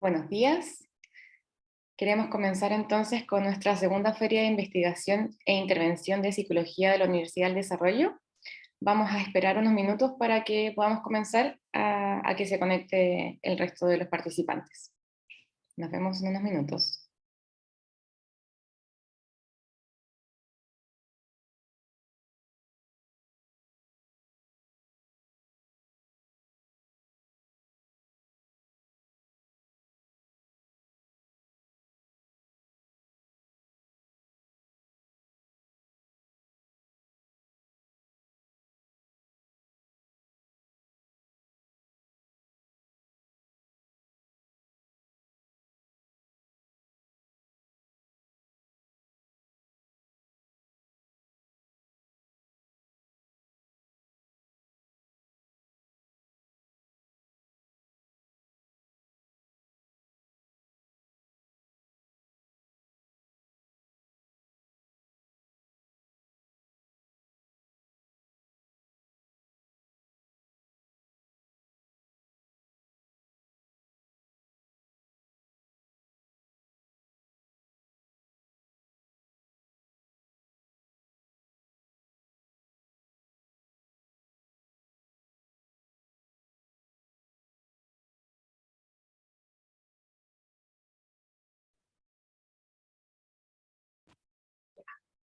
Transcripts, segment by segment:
Buenos días. Queremos comenzar entonces con nuestra segunda feria de investigación e intervención de psicología de la Universidad del Desarrollo. Vamos a esperar unos minutos para que podamos comenzar a que se conecte el resto de los participantes. Nos vemos en unos minutos.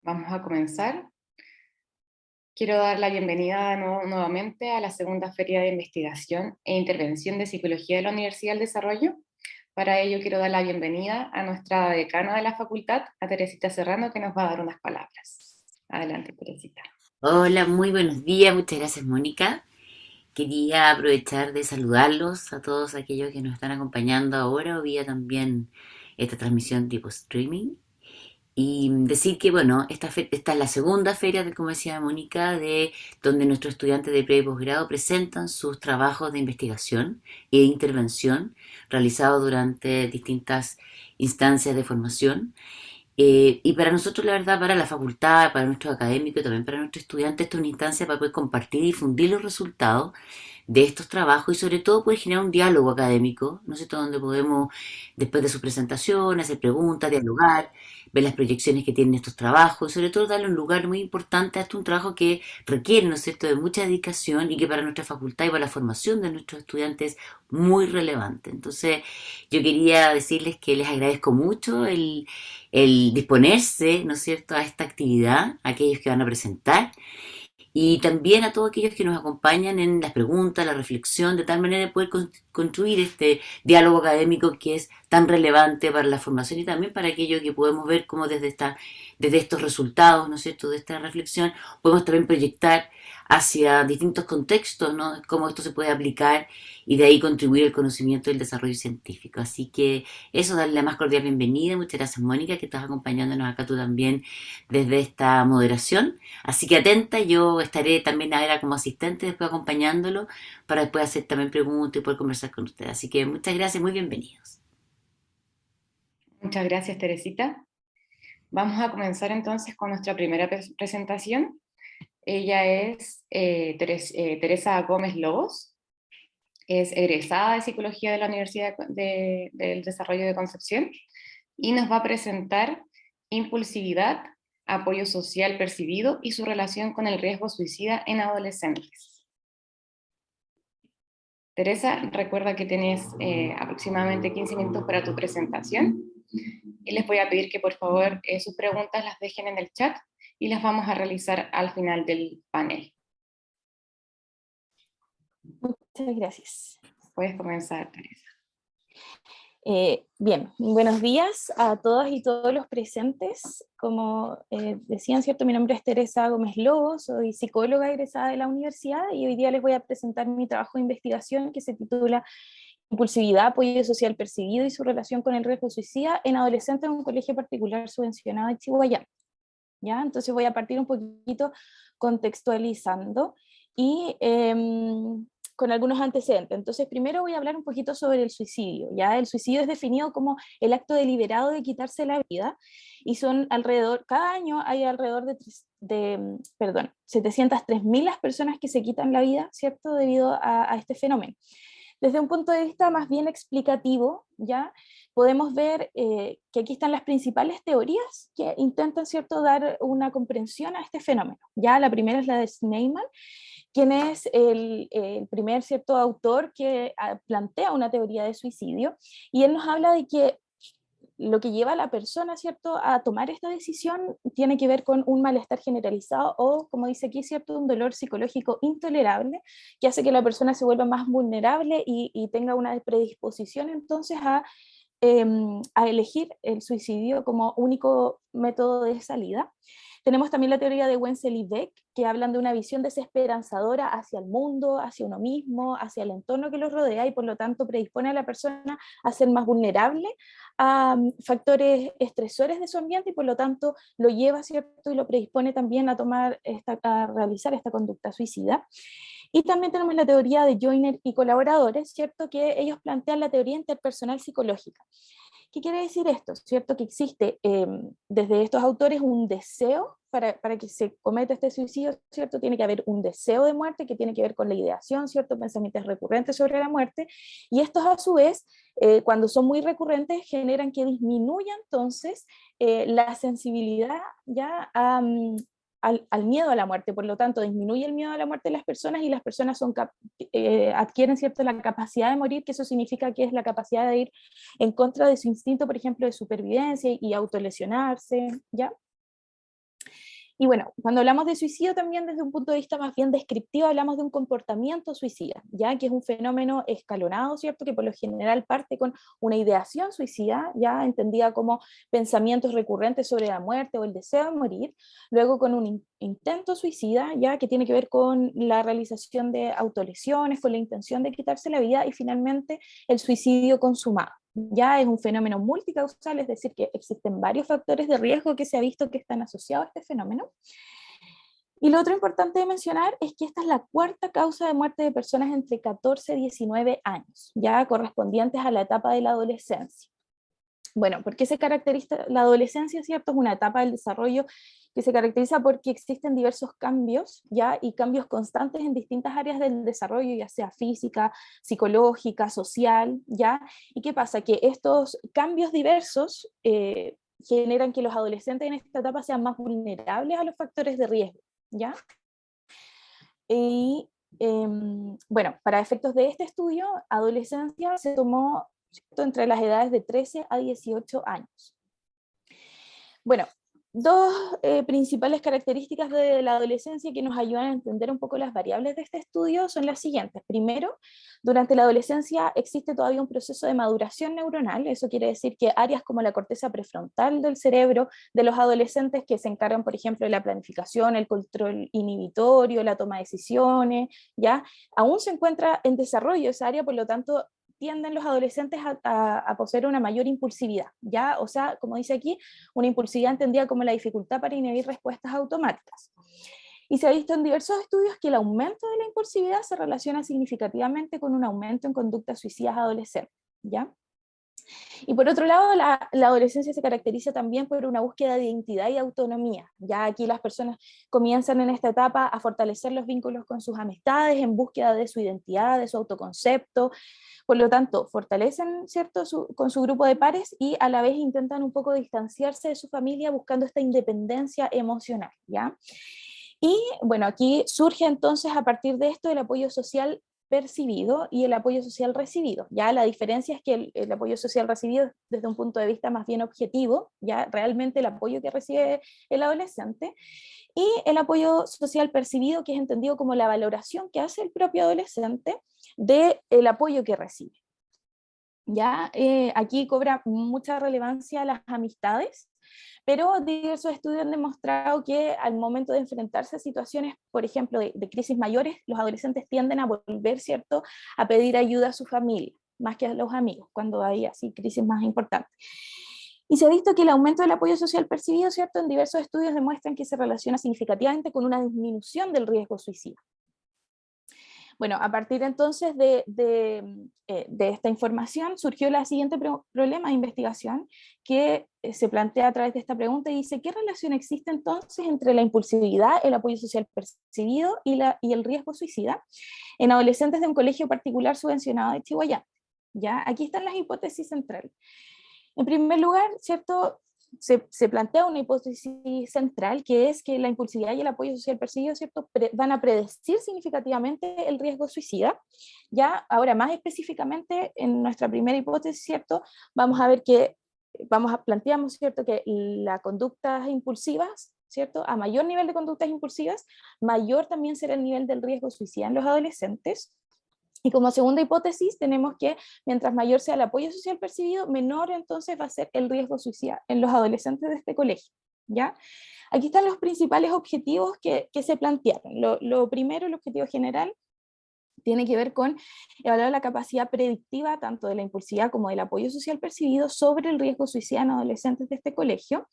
Vamos a comenzar. Quiero dar la bienvenida nuevamente a la segunda feria de investigación e intervención de psicología de la Universidad del Desarrollo. Para ello quiero dar la bienvenida a nuestra decana de la facultad, a Teresita Serrano, que nos va a dar unas palabras. Adelante, Teresita. Hola, muy buenos días, muchas gracias Mónica. Quería aprovechar de saludarlos a todos aquellos que nos están acompañando ahora o vía también esta transmisión tipo streaming. Y decir que, bueno, esta es la segunda feria, como decía Mónica, de donde nuestros estudiantes de pre y posgrado presentan sus trabajos de investigación e intervención realizados durante distintas instancias de formación. Y para nosotros, la verdad, para la facultad, para nuestros académicos y también para nuestros estudiantes, esta es una instancia para poder compartir y difundir los resultados de estos trabajos y sobre todo poder generar un diálogo académico, ¿no es cierto?, donde podemos, después de su presentación, hacer preguntas, dialogar, ver las proyecciones que tienen estos trabajos y sobre todo darle un lugar muy importante a un trabajo que requiere, ¿no es cierto?, de mucha dedicación y que para nuestra facultad y para la formación de nuestros estudiantes es muy relevante. Entonces, yo quería decirles que les agradezco mucho el disponerse, ¿no es cierto?, a esta actividad, a aquellos que van a presentar y también a todos aquellos que nos acompañan en las preguntas, la reflexión, de tal manera de poder construir este diálogo académico que es tan relevante para la formación y también para aquello que podemos ver cómo desde estos resultados, ¿no es cierto?, de esta reflexión, podemos también proyectar hacia distintos contextos, ¿no?, cómo esto se puede aplicar y de ahí contribuir al conocimiento y el desarrollo científico. Así que eso, darle la más cordial bienvenida. Muchas gracias, Mónica, que estás acompañándonos acá tú también desde esta moderación. Así que atenta, yo estaré también ahora como asistente, después acompañándolo, para después hacer también preguntas y poder conversar con ustedes. Así que muchas gracias, muy bienvenidos. Muchas gracias, Teresita. Vamos a comenzar entonces con nuestra primera presentación. Ella es Teresa Gómez Lobos, es egresada de Psicología de la Universidad del Desarrollo de Concepción y nos va a presentar impulsividad, apoyo social percibido y su relación con el riesgo suicida en adolescentes. Teresa, recuerda que tienes aproximadamente 15 minutos para tu presentación y les voy a pedir que por favor sus preguntas las dejen en el chat y las vamos a realizar al final del panel. Muchas gracias. Puedes comenzar, Teresa. Bien, buenos días a todas y todos los presentes. Como decían, ¿cierto? Mi nombre es Teresa Gómez Lobos, soy psicóloga egresada de la universidad y hoy día les voy a presentar mi trabajo de investigación que se titula Impulsividad, apoyo social percibido y su relación con el riesgo suicida en adolescentes en un colegio particular subvencionado en Chihuahua. ¿Ya? Entonces voy a partir un poquito contextualizando y con algunos antecedentes. Entonces primero voy a hablar un poquito sobre el suicidio. ¿Ya? El suicidio es definido como el acto deliberado de quitarse la vida y son alrededor, cada año hay alrededor de 703.000 las personas que se quitan la vida, ¿cierto? Debido a este fenómeno. Desde un punto de vista más bien explicativo, ¿ya? Podemos ver que aquí están las principales teorías que intentan, ¿cierto?, dar una comprensión a este fenómeno. Ya la primera es la de Schneemann, quien es el primer, ¿cierto?, autor que plantea una teoría de suicidio, y él nos habla de que lo que lleva a la persona, ¿cierto?, a tomar esta decisión tiene que ver con un malestar generalizado o, como dice aquí, ¿cierto?, un dolor psicológico intolerable que hace que la persona se vuelva más vulnerable y tenga una predisposición entonces a elegir el suicidio como único método de salida. Tenemos también la teoría de Wenzel y Beck, que hablan de una visión desesperanzadora hacia el mundo, hacia uno mismo, hacia el entorno que los rodea, y por lo tanto predispone a la persona a ser más vulnerable a factores estresores de su ambiente, y por lo tanto lo lleva, ¿cierto?, y lo predispone también a realizar esta conducta suicida. Y también tenemos la teoría de Joyner y colaboradores, ¿cierto?, que ellos plantean la teoría interpersonal psicológica. ¿Qué quiere decir esto? ¿Cierto? Que existe desde estos autores un deseo para que se cometa este suicidio, ¿cierto? Tiene que haber un deseo de muerte que tiene que ver con la ideación, ¿cierto? Pensamientos recurrentes sobre la muerte, y estos a su vez, cuando son muy recurrentes, generan que disminuya entonces la sensibilidad ya al miedo a la muerte. Por lo tanto, disminuye el miedo a la muerte de las personas, y las personas adquieren, ¿cierto?, la capacidad de morir, que eso significa que es la capacidad de ir en contra de su instinto, por ejemplo, de supervivencia y autolesionarse, ¿ya? Y bueno, cuando hablamos de suicidio también desde un punto de vista más bien descriptivo, hablamos de un comportamiento suicida, ya que es un fenómeno escalonado, ¿cierto?, que por lo general parte con una ideación suicida, ya entendida como pensamientos recurrentes sobre la muerte o el deseo de morir, luego con un intento suicida, ya que tiene que ver con la realización de autolesiones, con la intención de quitarse la vida, y finalmente el suicidio consumado. Ya es un fenómeno multicausal, es decir, que existen varios factores de riesgo que se ha visto que están asociados a este fenómeno. Y lo otro importante de mencionar es que esta es la cuarta causa de muerte de personas entre 14 y 19 años, ya correspondientes a la etapa de la adolescencia. Bueno, ¿por qué se caracteriza la adolescencia? ¿Cierto? Es una etapa del desarrollo que se caracteriza porque existen diversos cambios, ¿ya? Y cambios constantes en distintas áreas del desarrollo, ya sea física, psicológica, social, ¿ya? ¿Y qué pasa? Que estos cambios diversos generan que los adolescentes en esta etapa sean más vulnerables a los factores de riesgo, ¿ya? Y bueno, para efectos de este estudio, adolescencia se tomó, ¿cierto?, entre las edades de 13 a 18 años. Bueno, dos principales características de la adolescencia que nos ayudan a entender un poco las variables de este estudio son las siguientes. Primero, durante la adolescencia existe todavía un proceso de maduración neuronal. Eso quiere decir que áreas como la corteza prefrontal del cerebro de los adolescentes, que se encargan, por ejemplo, de la planificación, el control inhibitorio, la toma de decisiones, ¿ya?, aún se encuentra en desarrollo esa área, por lo tanto tienden los adolescentes a poseer una mayor impulsividad, ¿ya? O sea, como dice aquí, una impulsividad entendida como la dificultad para inhibir respuestas automáticas. Y se ha visto en diversos estudios que el aumento de la impulsividad se relaciona significativamente con un aumento en conductas suicidas adolescentes, ¿ya? Y por otro lado, la adolescencia se caracteriza también por una búsqueda de identidad y autonomía. Ya aquí las personas comienzan en esta etapa a fortalecer los vínculos con sus amistades en búsqueda de su identidad, de su autoconcepto. Por lo tanto, fortalecen, ¿cierto?, con su grupo de pares, y a la vez intentan un poco distanciarse de su familia buscando esta independencia emocional, ¿ya? Y bueno, aquí surge entonces a partir de esto el apoyo social percibido y el apoyo social recibido. Ya la diferencia es que el apoyo social recibido desde un punto de vista más bien objetivo, ya realmente el apoyo que recibe el adolescente, y el apoyo social percibido, que es entendido como la valoración que hace el propio adolescente del apoyo que recibe. Ya aquí cobra mucha relevancia las amistades, pero diversos estudios han demostrado que al momento de enfrentarse a situaciones, por ejemplo, de crisis mayores, los adolescentes tienden a volver, ¿cierto?, a pedir ayuda a su familia, más que a los amigos, cuando hay así crisis más importantes. Y se ha visto que el aumento del apoyo social percibido, ¿cierto?, en diversos estudios demuestran que se relaciona significativamente con una disminución del riesgo suicida. Bueno, a partir entonces de esta información surgió la siguiente problema de investigación que se plantea a través de esta pregunta y dice, ¿qué relación existe entonces entre la impulsividad, el apoyo social percibido y el riesgo suicida en adolescentes de un colegio particular subvencionado de Chihuahua? ¿Ya? Aquí están las hipótesis centrales. En primer lugar, ¿cierto? Se plantea una hipótesis central, que es que la impulsividad y el apoyo social percibido, ¿cierto?, van a predecir significativamente el riesgo suicida. Ya, ahora más específicamente, en nuestra primera hipótesis, ¿cierto?, planteamos, ¿cierto?, que las conductas impulsivas, ¿cierto?, a mayor nivel de conductas impulsivas, mayor también será el nivel del riesgo suicida en los adolescentes. Y como segunda hipótesis tenemos que mientras mayor sea el apoyo social percibido, menor entonces va a ser el riesgo suicida en los adolescentes de este colegio, ¿ya? Aquí están los principales objetivos que se plantearon. Lo primero, el objetivo general, tiene que ver con evaluar la capacidad predictiva tanto de la impulsividad como del apoyo social percibido sobre el riesgo suicida en adolescentes de este colegio.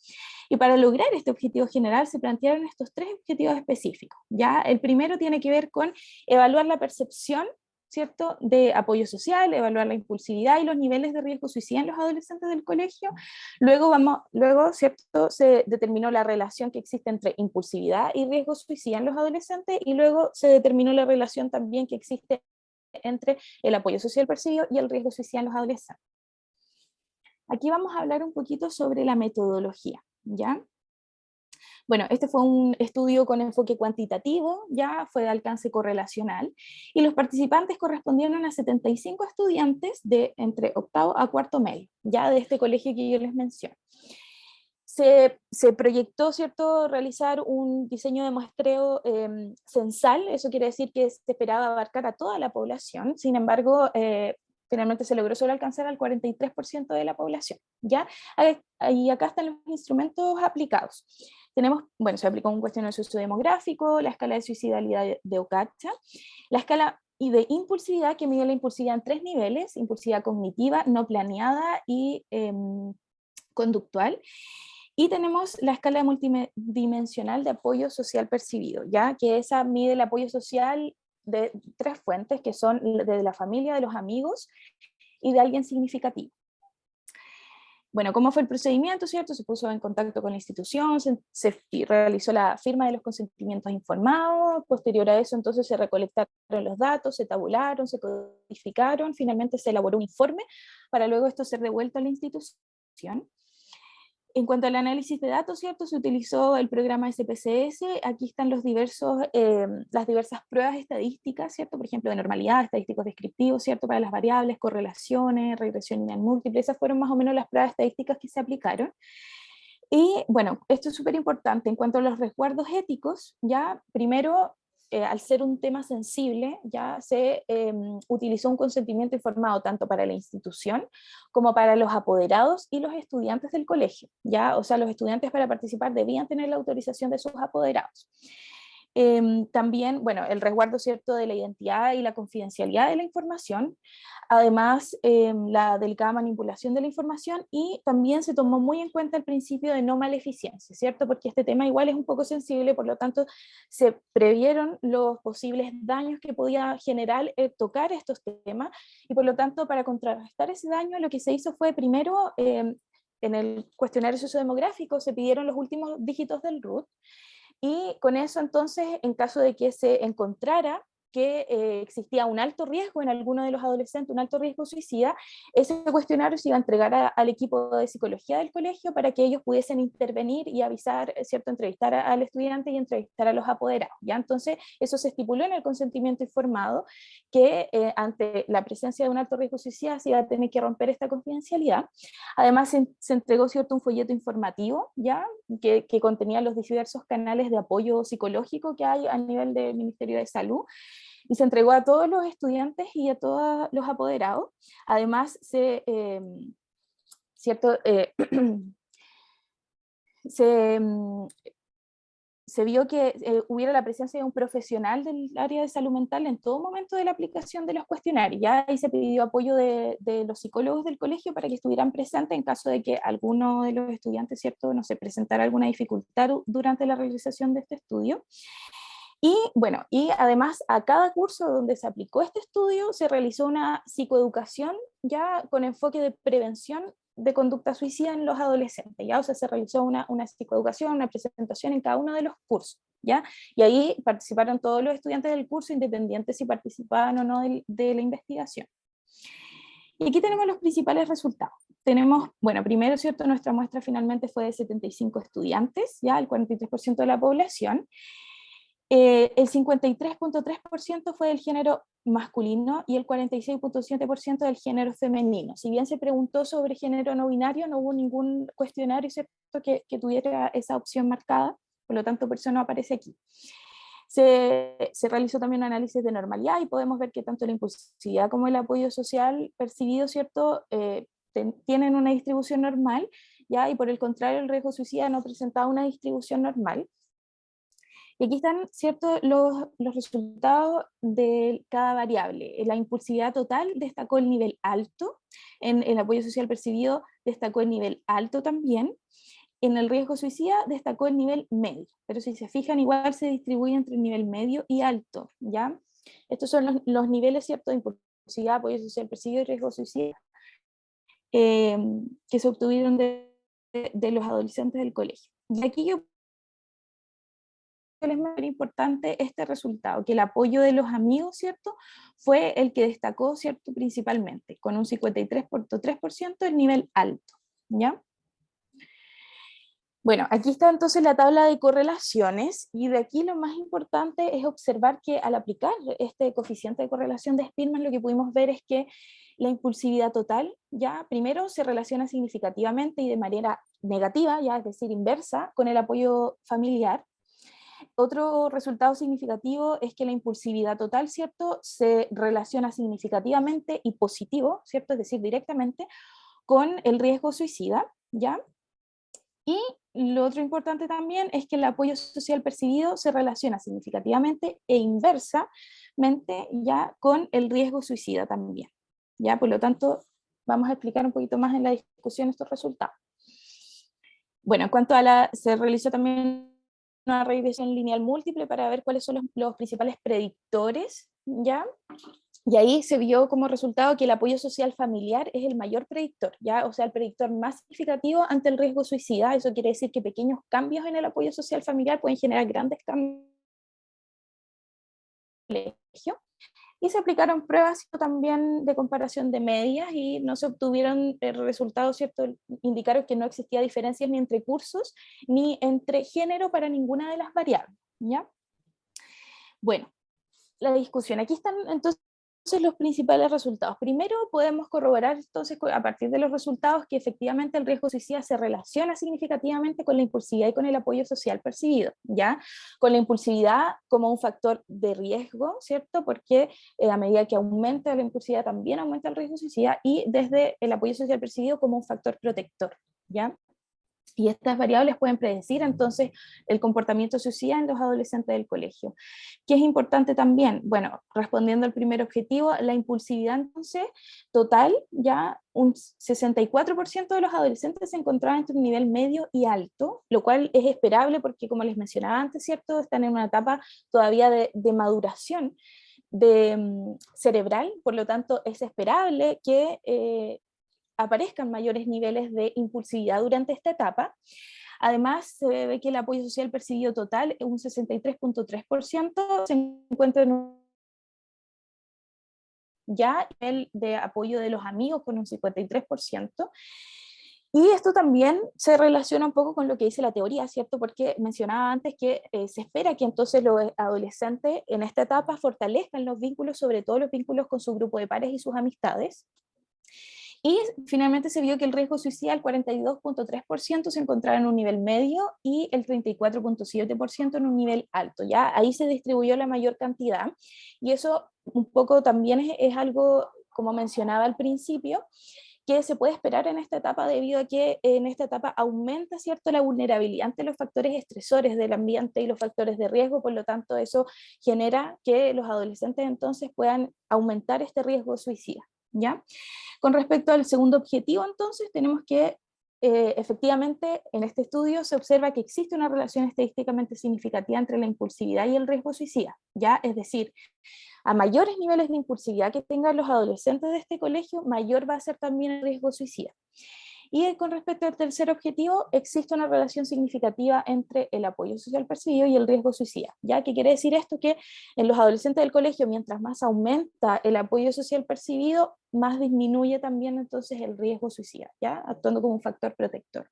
Y para lograr este objetivo general se plantearon estos tres objetivos específicos, ¿ya? El primero tiene que ver con evaluar la percepción, ¿cierto?, de apoyo social, evaluar la impulsividad y los niveles de riesgo suicida en los adolescentes del colegio. Luego, ¿cierto?, se determinó la relación que existe entre impulsividad y riesgo suicida en los adolescentes, y luego se determinó la relación también que existe entre el apoyo social percibido y el riesgo suicida en los adolescentes. Aquí vamos a hablar un poquito sobre la metodología, ¿ya? Bueno, este fue un estudio con enfoque cuantitativo, ya fue de alcance correlacional, y los participantes correspondieron a 75 estudiantes de entre octavo a cuarto medio, ya de este colegio que yo les menciono. Se proyectó, ¿cierto?, realizar un diseño de muestreo censal, eso quiere decir que se esperaba abarcar a toda la población, sin embargo, finalmente se logró solo alcanzar al 43% de la población, ¿ya? Y acá están los instrumentos aplicados. Se aplicó un cuestionario sociodemográfico, la escala de suicidalidad de Ocacha, la escala de impulsividad, que mide la impulsividad en 3 niveles, impulsividad cognitiva, no planeada y conductual, y tenemos la escala multidimensional de apoyo social percibido, ya que esa mide el apoyo social de 3 fuentes, que son de la familia, de los amigos y de alguien significativo. Bueno, ¿cómo fue el procedimiento, cierto? Se puso en contacto con la institución, se realizó la firma de los consentimientos informados, posterior a eso entonces se recolectaron los datos, se tabularon, se codificaron, finalmente se elaboró un informe para luego esto ser devuelto a la institución. En cuanto al análisis de datos, ¿cierto?, se utilizó el programa SPSS, aquí están las diversas pruebas estadísticas, ¿cierto?, por ejemplo, de normalidad, estadísticos descriptivos, ¿cierto?, para las variables, correlaciones, regresión lineal múltiple, esas fueron más o menos las pruebas estadísticas que se aplicaron. Y bueno, esto es súper importante, en cuanto a los resguardos éticos, ya primero, al ser un tema sensible, ya se utilizó un consentimiento informado tanto para la institución como para los apoderados y los estudiantes del colegio, ya, o sea, los estudiantes para participar debían tener la autorización de sus apoderados. También, bueno, el resguardo, ¿cierto?, de la identidad y la confidencialidad de la información, además la delicada manipulación de la información, y también se tomó muy en cuenta el principio de no maleficencia, ¿cierto?, porque este tema igual es un poco sensible, por lo tanto se previeron los posibles daños que podía generar tocar estos temas, y por lo tanto para contrarrestar ese daño lo que se hizo fue primero en el cuestionario sociodemográfico se pidieron los últimos dígitos del RUT, y con eso entonces, en caso de que se encontrara que existía un alto riesgo en alguno de los adolescentes, un alto riesgo suicida, ese cuestionario se iba a entregar al equipo de psicología del colegio para que ellos pudiesen intervenir y avisar, ¿cierto?, entrevistar al estudiante y entrevistar a los apoderados, ¿ya? Entonces, eso se estipuló en el consentimiento informado, que ante la presencia de un alto riesgo suicida se iba a tener que romper esta confidencialidad. Además, se entregó, ¿cierto?, un folleto informativo, ¿ya?, que contenía los diversos canales de apoyo psicológico que hay a nivel del Ministerio de Salud, y se entregó a todos los estudiantes y a todos los apoderados. Además, ¿cierto? Se vio que hubiera la presencia de un profesional del área de salud mental en todo momento de la aplicación de los cuestionarios. Ya ahí se pidió apoyo de los psicólogos del colegio para que estuvieran presentes en caso de que alguno de los estudiantes, ¿cierto?, no se presentara alguna dificultad durante la realización de este estudio. Y bueno, y además a cada curso donde se aplicó este estudio se realizó una psicoeducación ya con enfoque de prevención de conducta suicida en los adolescentes, ¿ya? O sea, se realizó una psicoeducación, una presentación en cada uno de los cursos, ¿ya? Y ahí participaron todos los estudiantes del curso, independientes si participaban o no de la investigación. Y aquí tenemos los principales resultados. Tenemos, bueno, primero, ¿cierto? Nuestra muestra finalmente fue de 75 estudiantes, ya el 43% de la población. El 53.3% fue del género masculino y el 46.7% del género femenino. Si bien se preguntó sobre género no binario, no hubo ningún cuestionario, ¿cierto?, que tuviera esa opción marcada, por lo tanto, por eso no aparece aquí. Se realizó también un análisis de normalidad y podemos ver que tanto la impulsividad como el apoyo social percibido, ¿cierto?, tienen una distribución normal, ¿ya? Y por el contrario, el riesgo suicida no presentaba una distribución normal. Y aquí están, ¿cierto?, los resultados de cada variable. La impulsividad total destacó el nivel alto, en el apoyo social percibido destacó el nivel alto también, en el riesgo suicida destacó el nivel medio, pero si se fijan igual se distribuye entre el nivel medio y alto, ¿ya? Estos son los niveles, ¿cierto?, de impulsividad, apoyo social percibido y riesgo suicida que se obtuvieron de los adolescentes del colegio. Y aquí yo es muy importante este resultado, que el apoyo de los amigos, ¿cierto?, fue el que destacó, ¿cierto?, principalmente, con un 53.3% el nivel alto, ¿ya? Bueno, aquí está entonces la tabla de correlaciones, y de aquí lo más importante es observar que al aplicar este coeficiente de correlación de Spearman, lo que pudimos ver es que la impulsividad total, ya primero se relaciona significativamente y de manera negativa, ya es decir, inversa, con el apoyo familiar. Otro resultado significativo es que la impulsividad total, ¿cierto?, se relaciona significativamente y positivo, ¿cierto?, es decir, directamente con el riesgo suicida, ¿ya? Y lo otro importante también es que el apoyo social percibido se relaciona significativamente e inversamente ya con el riesgo suicida también, ¿ya? Por lo tanto, vamos a explicar un poquito más en la discusión estos resultados. Bueno, en cuanto a se realizó también una regresión lineal múltiple para ver cuáles son los principales predictores, ¿ya? Y ahí se vio como resultado que el apoyo social familiar es el mayor predictor, ¿ya? O sea, el predictor más significativo ante el riesgo suicida. Eso quiere decir que pequeños cambios en el apoyo social familiar pueden generar grandes cambios en el colegio. Y se aplicaron pruebas también de comparación de medias y no se obtuvieron resultados, ¿cierto? Indicaron que no existía diferencias ni entre cursos ni entre género para ninguna de las variables, ¿ya? Bueno, la discusión. Aquí están entonces los principales resultados. Primero podemos corroborar entonces a partir de los resultados que efectivamente el riesgo suicida se relaciona significativamente con la impulsividad y con el apoyo social percibido, ¿ya? Con la impulsividad como un factor de riesgo, ¿cierto? Porque a medida que aumenta la impulsividad también aumenta el riesgo suicida, y desde el apoyo social percibido como un factor protector, ¿ya? Y estas variables pueden predecir entonces el comportamiento suicida en los adolescentes del colegio. ¿Qué es importante también? Bueno, respondiendo al primer objetivo, la impulsividad entonces total, ya un 64% de los adolescentes se encontraban entre un nivel medio y alto, lo cual es esperable porque, como les mencionaba antes, ¿cierto?, están en una etapa todavía de maduración cerebral, por lo tanto es esperable que aparezcan mayores niveles de impulsividad durante esta etapa. Además, se ve que el apoyo social percibido total, un 63.3%, se encuentra en un ya nivel de apoyo de los amigos con un 53%. Y esto también se relaciona un poco con lo que dice la teoría, ¿cierto? Porque mencionaba antes que se espera que entonces los adolescentes en esta etapa fortalezcan los vínculos, sobre todo los vínculos con su grupo de pares y sus amistades. Y finalmente se vio que el riesgo suicida, el 42.3%, se encontraba en un nivel medio y el 34.7% en un nivel alto. Ya ahí se distribuyó la mayor cantidad, y eso un poco también es algo, como mencionaba al principio, que se puede esperar en esta etapa debido a que en esta etapa aumenta, ¿cierto?, la vulnerabilidad ante los factores estresores del ambiente y los factores de riesgo. Por lo tanto, eso genera que los adolescentes entonces puedan aumentar este riesgo suicida, ¿ya? Con respecto al segundo objetivo, entonces, tenemos que efectivamente, en este estudio se observa que existe una relación estadísticamente significativa entre la impulsividad y el riesgo suicida, ¿ya? Es decir, a mayores niveles de impulsividad que tengan los adolescentes de este colegio, mayor va a ser también el riesgo suicida. Y con respecto al tercer objetivo, existe una relación significativa entre el apoyo social percibido y el riesgo suicida. ¿Ya? ¿Qué quiere decir esto? Que en los adolescentes del colegio, mientras más aumenta el apoyo social percibido, más disminuye también entonces el riesgo suicida, ¿ya? Actuando como un factor protector.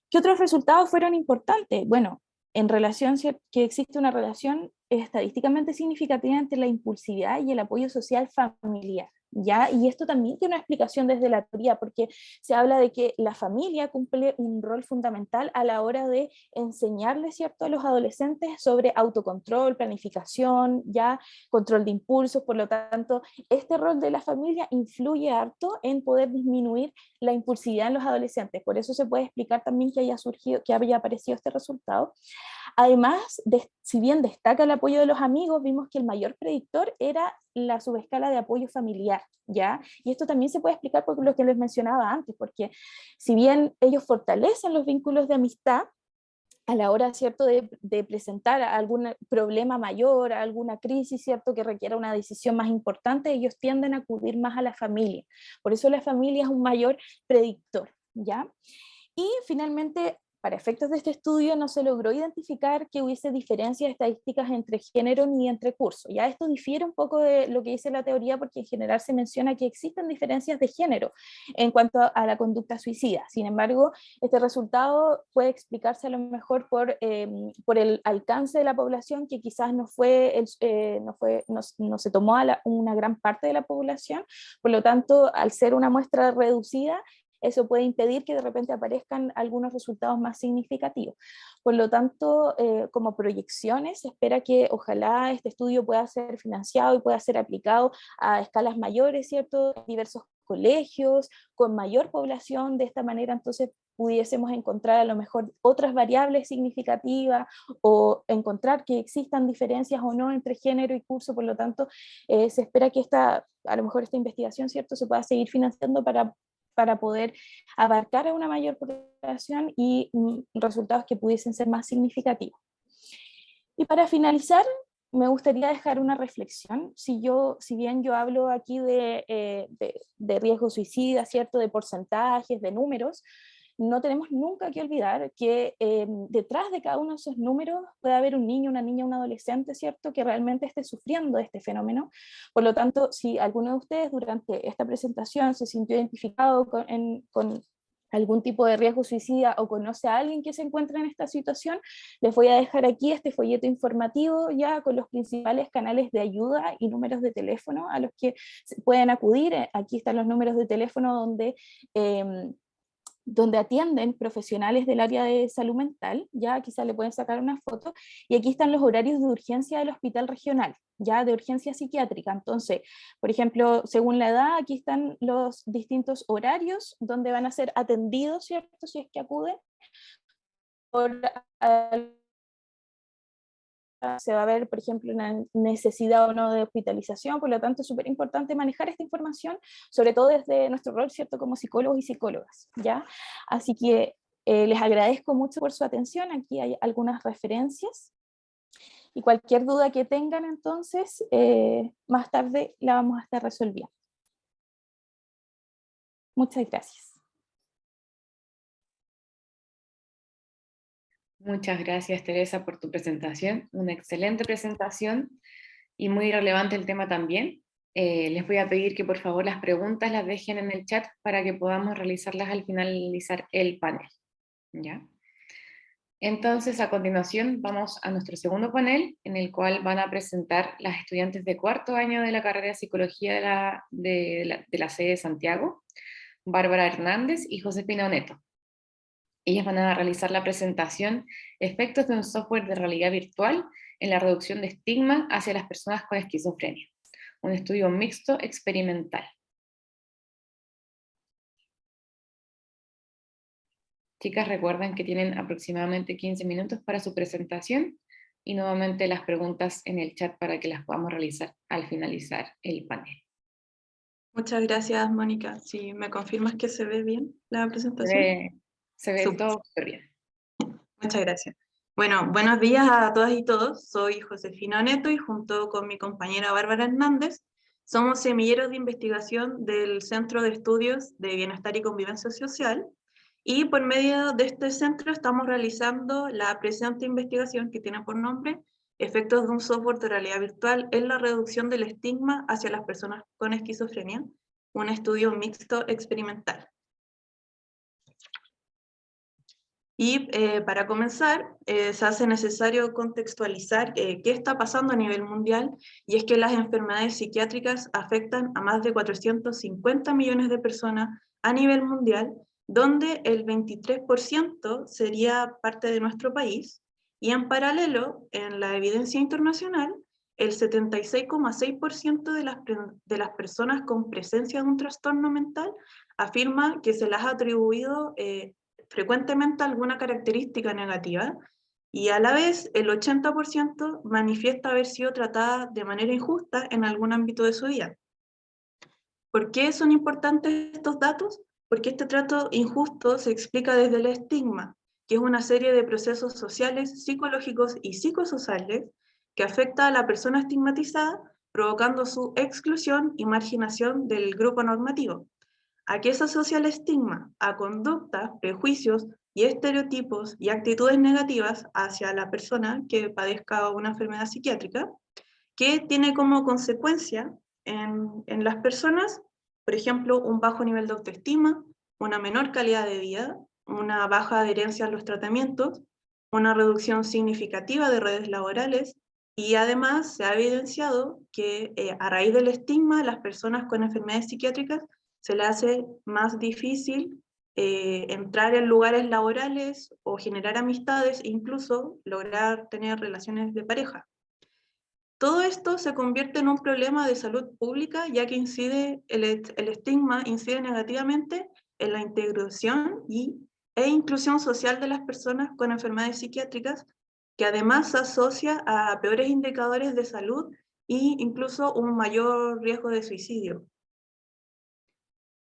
¿Qué otros resultados fueron importantes? Bueno, en relación que existe una relación estadísticamente significativa entre la impulsividad y el apoyo social familiar. ¿Ya? Y esto también tiene una explicación desde la teoría, porque se habla de que la familia cumple un rol fundamental a la hora de enseñarle, ¿cierto?, a los adolescentes sobre autocontrol, planificación, ya, control de impulsos. Por lo tanto, este rol de la familia influye harto en poder disminuir la impulsividad en los adolescentes. Por eso se puede explicar también que haya surgido, que haya aparecido este resultado. Además, si bien destaca el apoyo de los amigos, vimos que el mayor predictor era la subescala de apoyo familiar, ¿ya? Y esto también se puede explicar por lo que les mencionaba antes, porque si bien ellos fortalecen los vínculos de amistad, a la hora, ¿cierto?, de presentar algún problema mayor, alguna crisis, ¿cierto?, que requiera una decisión más importante, ellos tienden a acudir más a la familia. Por eso la familia es un mayor predictor, ¿ya? Y finalmente, para efectos de este estudio, no se logró identificar que hubiese diferencias estadísticas entre género ni entre cursos. Ya esto difiere un poco de lo que dice la teoría, porque en general se menciona que existen diferencias de género en cuanto a la conducta suicida. Sin embargo, este resultado puede explicarse a lo mejor por el alcance de la población, que quizás no se tomó a una gran parte de la población. Por lo tanto, al ser una muestra reducida, eso puede impedir que de repente aparezcan algunos resultados más significativos. Por lo tanto, como proyecciones, se espera que ojalá este estudio pueda ser financiado y pueda ser aplicado a escalas mayores, ¿cierto? Diversos colegios, con mayor población. De esta manera, entonces, pudiésemos encontrar a lo mejor otras variables significativas o encontrar que existan diferencias o no entre género y curso. Por lo tanto, se espera que a lo mejor esta investigación, ¿cierto?, se pueda seguir financiando para poder abarcar a una mayor población y resultados que pudiesen ser más significativos. Y para finalizar, me gustaría dejar una reflexión. Si bien yo hablo aquí de riesgo suicida, ¿cierto?, de porcentajes, de números, no tenemos nunca que olvidar que detrás de cada uno de esos números puede haber un niño, una niña, un adolescente, ¿cierto?, que realmente esté sufriendo de este fenómeno. Por lo tanto, si alguno de ustedes durante esta presentación se sintió identificado con algún tipo de riesgo suicida o conoce a alguien que se encuentra en esta situación, les voy a dejar aquí este folleto informativo ya con los principales canales de ayuda y números de teléfono a los que pueden acudir. Aquí están los números de teléfono donde atienden profesionales del área de salud mental, ya quizás le pueden sacar una foto, y aquí están los horarios de urgencia del hospital regional, ya de urgencia psiquiátrica. Entonces, por ejemplo, según la edad, aquí están los distintos horarios donde van a ser atendidos, ¿cierto?, si es que acuden por se va a ver, por ejemplo, una necesidad o no de hospitalización. Por lo tanto, es súper importante manejar esta información, sobre todo desde nuestro rol, ¿cierto?, como psicólogos y psicólogas, ¿ya? Así que les agradezco mucho por su atención. Aquí hay algunas referencias y cualquier duda que tengan, entonces, más tarde la vamos a estar resolviendo. Muchas gracias. Muchas gracias, Teresa, por tu presentación. Una excelente presentación y muy relevante el tema también. Les voy a pedir que por favor las preguntas las dejen en el chat para que podamos realizarlas al finalizar el panel. ¿Ya? Entonces, a continuación, vamos a nuestro segundo panel, en el cual van a presentar las estudiantes de cuarto año de la carrera de Psicología de la sede de Santiago, Bárbara Hernández y Josefina Oneto. Ellas van a realizar la presentación Efectos de un software de realidad virtual en la reducción de estigma hacia las personas con esquizofrenia, un estudio mixto experimental. Chicas, recuerden que tienen aproximadamente 15 minutos para su presentación y nuevamente las preguntas en el chat para que las podamos realizar al finalizar el panel. Muchas gracias, Mónica. Si me confirmas que se ve bien la Se presentación. se ve Súper. todo súper bien. Muchas gracias. Bueno, buenos días a todas y todos. Soy Josefina Neto y junto con mi compañera Bárbara Hernández somos semilleros de investigación del Centro de Estudios de Bienestar y Convivencia Social, y por medio de este centro estamos realizando la presente investigación que tiene por nombre Efectos de un software de realidad virtual en la reducción del estigma hacia las personas con esquizofrenia, un estudio mixto experimental. Y para comenzar, se hace necesario contextualizar qué está pasando a nivel mundial, y es que las enfermedades psiquiátricas afectan a más de 450 millones de personas a nivel mundial, donde el 23% sería parte de nuestro país, y en paralelo, en la evidencia internacional, el 76,6% de las personas con presencia de un trastorno mental afirma que se las ha atribuido frecuentemente alguna característica negativa, y a la vez el 80% manifiesta haber sido tratada de manera injusta en algún ámbito de su vida. ¿Por qué son importantes estos datos? Porque este trato injusto se explica desde el estigma, que es una serie de procesos sociales, psicológicos y psicosociales que afecta a la persona estigmatizada, provocando su exclusión y marginación del grupo normativo. ¿A qué se asocia el estigma? A conductas, prejuicios y estereotipos y actitudes negativas hacia la persona que padezca una enfermedad psiquiátrica, que tiene como consecuencia en las personas, por ejemplo, un bajo nivel de autoestima, una menor calidad de vida, una baja adherencia a los tratamientos, una reducción significativa de redes laborales, y además se ha evidenciado que a raíz del estigma, las personas con enfermedades psiquiátricas se les hace más difícil entrar en lugares laborales o generar amistades, e incluso lograr tener relaciones de pareja. Todo esto se convierte en un problema de salud pública, ya que el estigma incide negativamente en la integración e inclusión social de las personas con enfermedades psiquiátricas, que además se asocia a peores indicadores de salud e incluso un mayor riesgo de suicidio.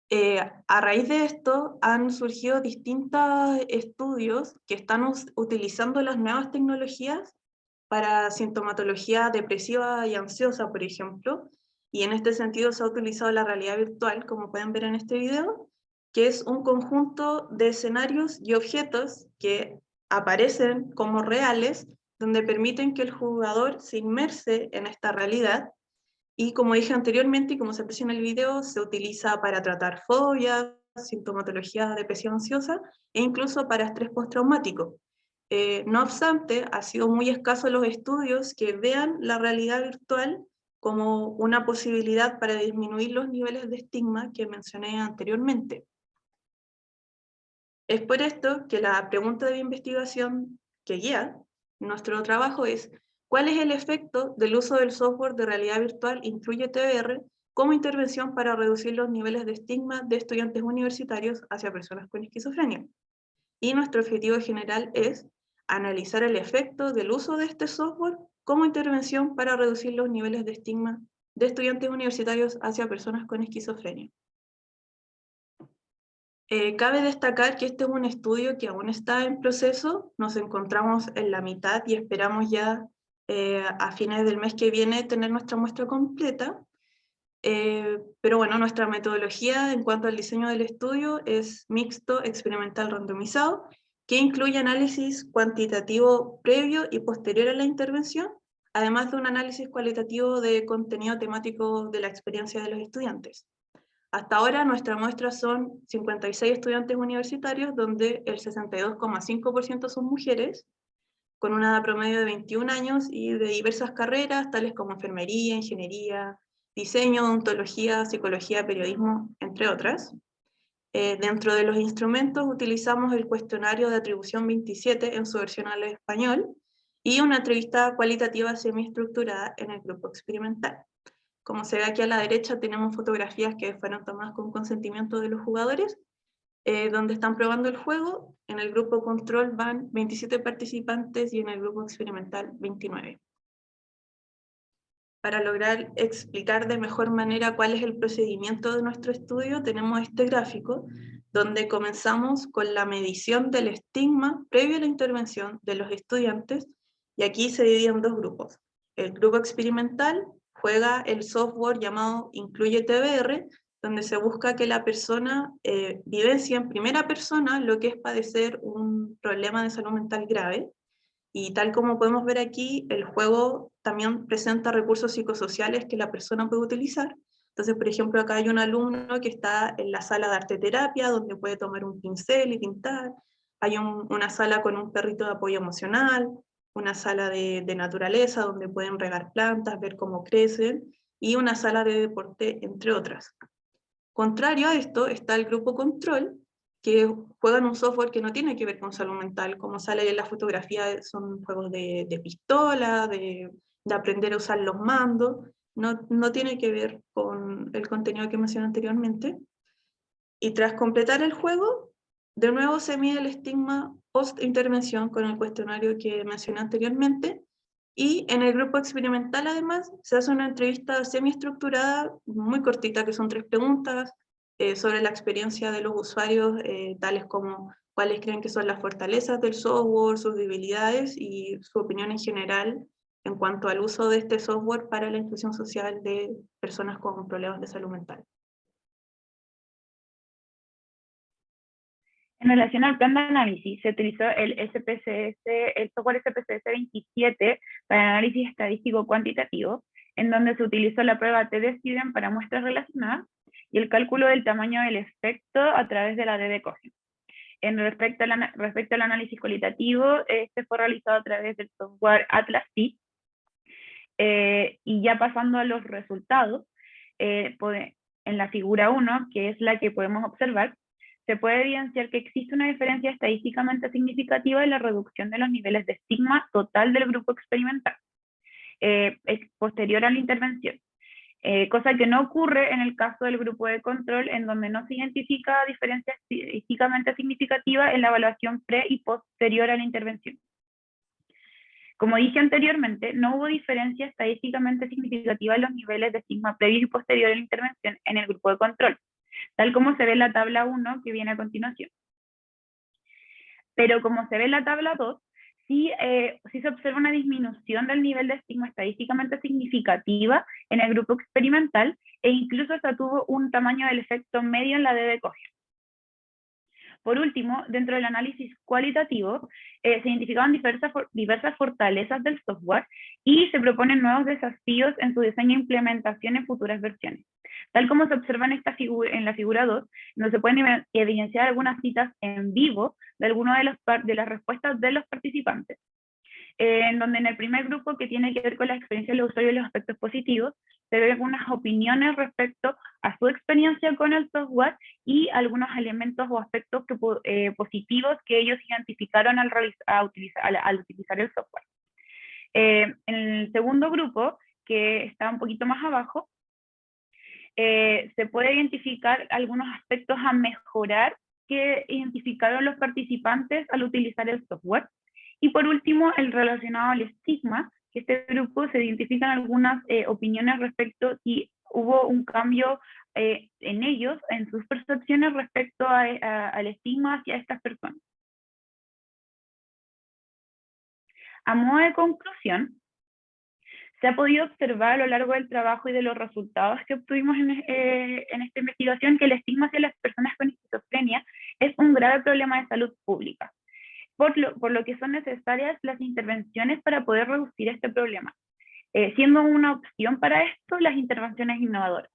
A raíz de esto han surgido distintos estudios que están utilizando las nuevas tecnologías para sintomatología depresiva y ansiosa, por ejemplo, y en este sentido se ha utilizado la realidad virtual, como pueden ver en este video, que es un conjunto de escenarios y objetos que aparecen como reales, donde permiten que el jugador se inmerse en esta realidad. Y como dije anteriormente, y como se aprecia en el video, se utiliza para tratar fobias, sintomatología de depresión ansiosa, e incluso para estrés postraumático. No obstante, ha sido muy escaso los estudios que vean la realidad virtual como una posibilidad para disminuir los niveles de estigma que mencioné anteriormente. Es por esto que la pregunta de investigación que guía nuestro trabajo es: ¿cuál es el efecto del uso del software de realidad virtual Incluye TBR como intervención para reducir los niveles de estigma de estudiantes universitarios hacia personas con esquizofrenia? Y nuestro objetivo general es analizar el efecto del uso de este software como intervención para reducir los niveles de estigma de estudiantes universitarios hacia personas con esquizofrenia. Cabe destacar que este es un estudio que aún está en proceso, nos encontramos en la mitad y esperamos ya a fines del mes que viene tener nuestra muestra completa. Pero bueno, nuestra metodología en cuanto al diseño del estudio es mixto experimental randomizado, que incluye análisis cuantitativo previo y posterior a la intervención, además de un análisis cualitativo de contenido temático de la experiencia de los estudiantes. Hasta ahora nuestra muestra son 56 estudiantes universitarios, donde el 62,5% son mujeres, con una edad promedio de 21 años y de diversas carreras, tales como enfermería, ingeniería, diseño, odontología, psicología, periodismo, entre otras. Dentro de los instrumentos utilizamos el cuestionario de atribución 27 en su versión al español y una entrevista cualitativa semiestructurada en el grupo experimental. Como se ve aquí a la derecha, tenemos fotografías que fueron tomadas con consentimiento de los jugadores, donde están probando el juego. En el grupo control van 27 participantes y en el grupo experimental 29. para lograr explicar de mejor manera cuál es el procedimiento de nuestro estudio, tenemos este gráfico, donde comenzamos con la medición del estigma previo a la intervención de los estudiantes, y aquí se divide en dos grupos. El grupo experimental juega el software llamado Incluye TBR, donde se busca que la persona vivencie en primera persona lo que es padecer un problema de salud mental grave, y tal como podemos ver aquí, el juego también presenta recursos psicosociales que la persona puede utilizar. Entonces, por ejemplo, acá hay un alumno que está en la sala de arte terapia, donde puede tomar un pincel y pintar. Hay una sala con un perrito de apoyo emocional, una sala de naturaleza, donde pueden regar plantas, ver cómo crecen, y una sala de deporte, entre otras. Contrario a esto está el grupo control, que juegan un software que no tiene que ver con salud mental, como sale en la fotografía, son juegos de pistola, de aprender a usar los mandos, no tiene que ver con el contenido que mencioné anteriormente. Y tras completar el juego, de nuevo se mide el estigma post-intervención con el cuestionario que mencioné anteriormente, y en el grupo experimental además se hace una entrevista semiestructurada, muy cortita, que son 3 preguntas, sobre la experiencia de los usuarios, tales como cuáles creen que son las fortalezas del software, sus debilidades y su opinión en general en cuanto al uso de este software para la inclusión social de personas con problemas de salud mental. En relación al plan de análisis, se utilizó el software SPSS 27 para análisis estadístico cuantitativo, en donde se utilizó la prueba TD-Student para muestras relacionadas y el cálculo del tamaño del efecto a través de la DD-Cogen. Respecto al análisis cualitativo, este fue realizado a través del software Atlas-T, y ya pasando a los resultados, en la figura 1, que es la que podemos observar, se puede evidenciar que existe una diferencia estadísticamente significativa en la reducción de los niveles de estigma total del grupo experimental, posterior a la intervención, cosa que no ocurre en el caso del grupo de control, en donde no se identifica diferencia estadísticamente significativa en la evaluación pre y posterior a la intervención. Como dije anteriormente, no hubo diferencia estadísticamente significativa en los niveles de estigma previo y posterior a la intervención en el grupo de control, tal como se ve en la tabla 1 que viene a continuación. Pero como se ve en la tabla 2, sí se observa una disminución del nivel de estigma estadísticamente significativa en el grupo experimental, e incluso hasta tuvo un tamaño del efecto medio en la DD-Cogen. Por último, dentro del análisis cualitativo, se identificaban diversas fortalezas del software y se proponen nuevos desafíos en su diseño e implementación en futuras versiones. Tal como se observa en la figura 2, donde se pueden evidenciar algunas citas en vivo de algunas de las respuestas de los participantes. En donde en el primer grupo, que tiene que ver con la experiencia del usuario y los aspectos positivos, se ven algunas opiniones respecto a su experiencia con el software y algunos elementos o aspectos positivos que ellos identificaron al utilizar el software. En el segundo grupo, que está un poquito más abajo, se puede identificar algunos aspectos a mejorar que identificaron los participantes al utilizar el software. Y por último, el relacionado al estigma, que este grupo se identifican algunas opiniones respecto si hubo un cambio en ellos, en sus percepciones respecto al estigma hacia estas personas. A modo de conclusión, se ha podido observar a lo largo del trabajo y de los resultados que obtuvimos en esta investigación que el estigma hacia las personas con esquizofrenia es un grave problema de salud pública, por lo que son necesarias las intervenciones para poder reducir este problema, siendo una opción para esto las intervenciones innovadoras.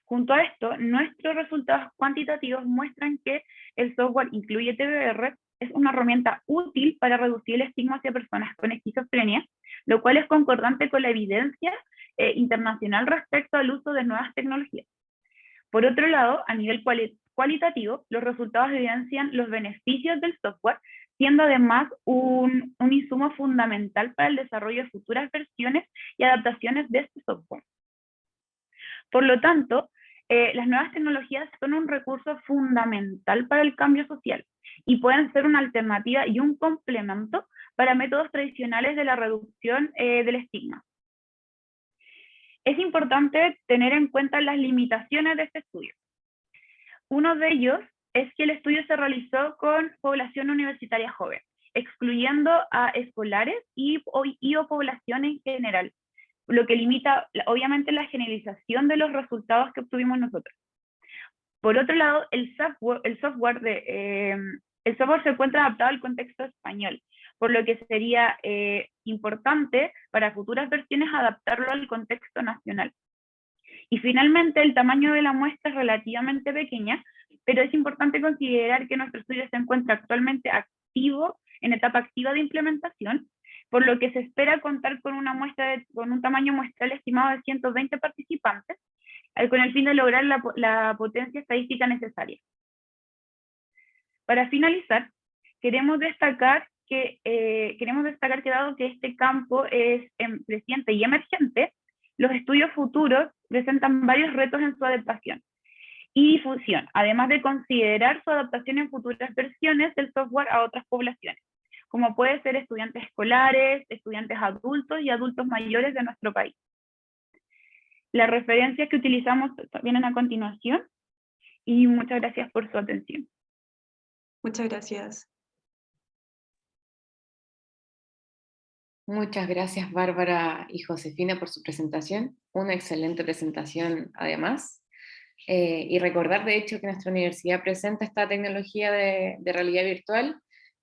Junto a esto, nuestros resultados cuantitativos muestran que el software Incluye TBR es una herramienta útil para reducir el estigma hacia personas con esquizofrenia, lo cual es concordante con la evidencia internacional respecto al uso de nuevas tecnologías. Por otro lado, a nivel cualitativo, los resultados evidencian los beneficios del software, siendo además un insumo fundamental para el desarrollo de futuras versiones y adaptaciones de este software. Por lo tanto, las nuevas tecnologías son un recurso fundamental para el cambio social y pueden ser una alternativa y un complemento para métodos tradicionales de la reducción del estigma. es importante tener en cuenta las limitaciones de este estudio. Uno de ellos es que el estudio se realizó con población universitaria joven, excluyendo a escolares y o población en general, lo que limita obviamente la generalización de los resultados que obtuvimos nosotros. Por otro lado, el software se encuentra adaptado al contexto español, por lo que sería importante para futuras versiones adaptarlo al contexto nacional. Y finalmente, el tamaño de la muestra es relativamente pequeña, pero es importante considerar que nuestro estudio se encuentra actualmente activo, en etapa activa de implementación, por lo que se espera contar con con un tamaño muestral estimado de 120 participantes, con el fin de lograr la potencia estadística necesaria. Para finalizar, queremos destacar que dado que este campo es creciente y emergente, los estudios futuros presentan varios retos en su adaptación y difusión, además de considerar su adaptación en futuras versiones del software a otras poblaciones, como puede ser estudiantes escolares, estudiantes adultos y adultos mayores de nuestro país. Las referencias que utilizamos vienen a continuación, y muchas gracias por su atención. Muchas gracias. Muchas gracias, Bárbara y Josefina, por su presentación. Una excelente presentación, además. Y recordar, de hecho, que nuestra universidad presenta esta tecnología de realidad virtual,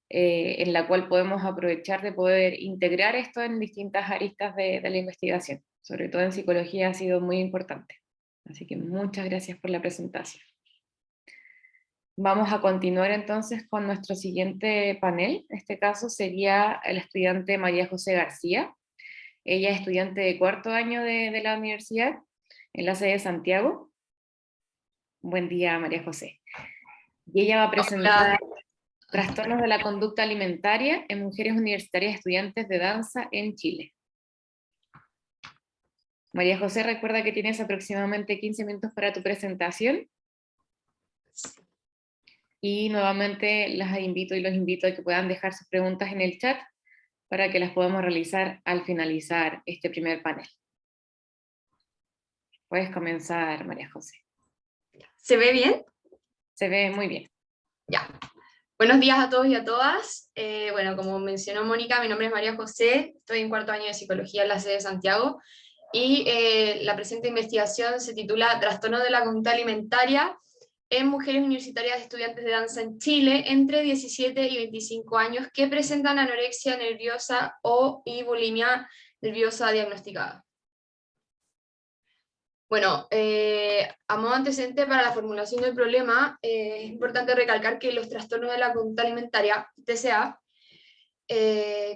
en la cual podemos aprovechar de poder integrar esto en distintas aristas de la investigación. Sobre todo en psicología ha sido muy importante. Así que muchas gracias por la presentación. Vamos a continuar entonces con nuestro siguiente panel. En este caso sería la estudiante María José García. Ella es estudiante de cuarto año de la universidad, en la sede de Santiago. Buen día, María José. Y ella va a presentar trastornos de la conducta alimentaria en mujeres universitarias estudiantes de danza en Chile. María José, recuerda que tienes aproximadamente 15 minutos para tu presentación. Y nuevamente las invito y los invito a que puedan dejar sus preguntas en el chat para que las podamos realizar al finalizar este primer panel. Puedes comenzar, María José. ¿Se ve bien? Se ve muy bien. Ya. Buenos días a todos y a todas. Bueno, como mencionó Mónica, mi nombre es María José, estoy en cuarto año de Psicología en la sede de Santiago, y la presente investigación se titula Trastorno de la conducta alimentaria en mujeres universitarias estudiantes de danza en Chile entre 17 y 25 años que presentan anorexia nerviosa y bulimia nerviosa diagnosticada. Bueno, a modo antecedente para la formulación del problema, es importante recalcar que los trastornos de la conducta alimentaria, TCA,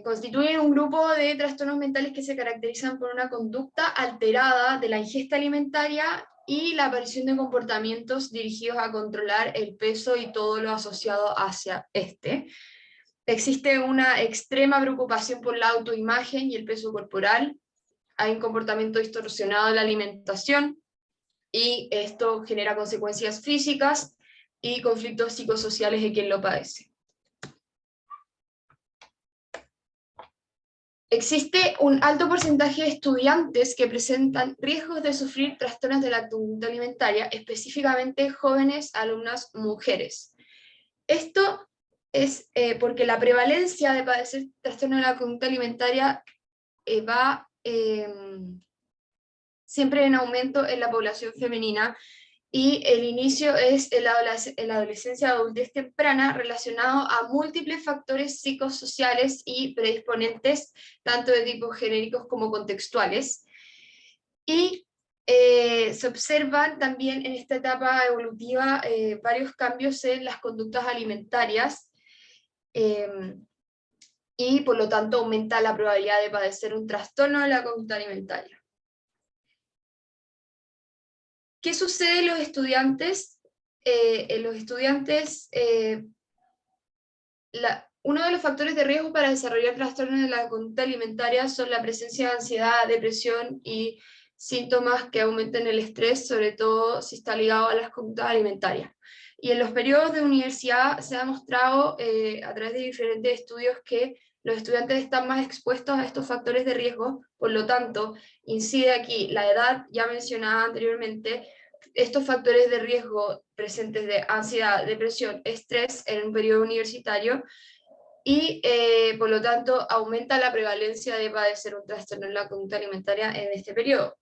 constituyen un grupo de trastornos mentales que se caracterizan por una conducta alterada de la ingesta alimentaria y la aparición de comportamientos dirigidos a controlar el peso y todo lo asociado hacia este. Existe una extrema preocupación por la autoimagen y el peso corporal. Hay un comportamiento distorsionado de la alimentación y esto genera consecuencias físicas y conflictos psicosociales de quien lo padece. Existe un alto porcentaje de estudiantes que presentan riesgos de sufrir trastornos de la conducta alimentaria, específicamente jóvenes alumnas mujeres. Esto es porque la prevalencia de padecer trastornos de la conducta alimentaria va siempre en aumento en la población femenina, y el inicio es en la adolescencia o adultez temprana, relacionado a múltiples factores psicosociales y predisponentes, tanto de tipo genéricos como contextuales. Y se observan también en esta etapa evolutiva varios cambios en las conductas alimentarias, y por lo tanto aumenta la probabilidad de padecer un trastorno de la conducta alimentaria. ¿Qué sucede en los estudiantes? Uno de los factores de riesgo para desarrollar trastornos de la conducta alimentaria son la presencia de ansiedad, depresión y síntomas que aumenten el estrés, sobre todo si está ligado a las conductas alimentarias. Y en los periodos de universidad se ha demostrado a través de diferentes estudios que los estudiantes están más expuestos a estos factores de riesgo, por lo tanto, incide aquí la edad ya mencionada anteriormente, estos factores de riesgo presentes de ansiedad, depresión, estrés en un periodo universitario, y por lo tanto aumenta la prevalencia de padecer un trastorno en la conducta alimentaria en este periodo.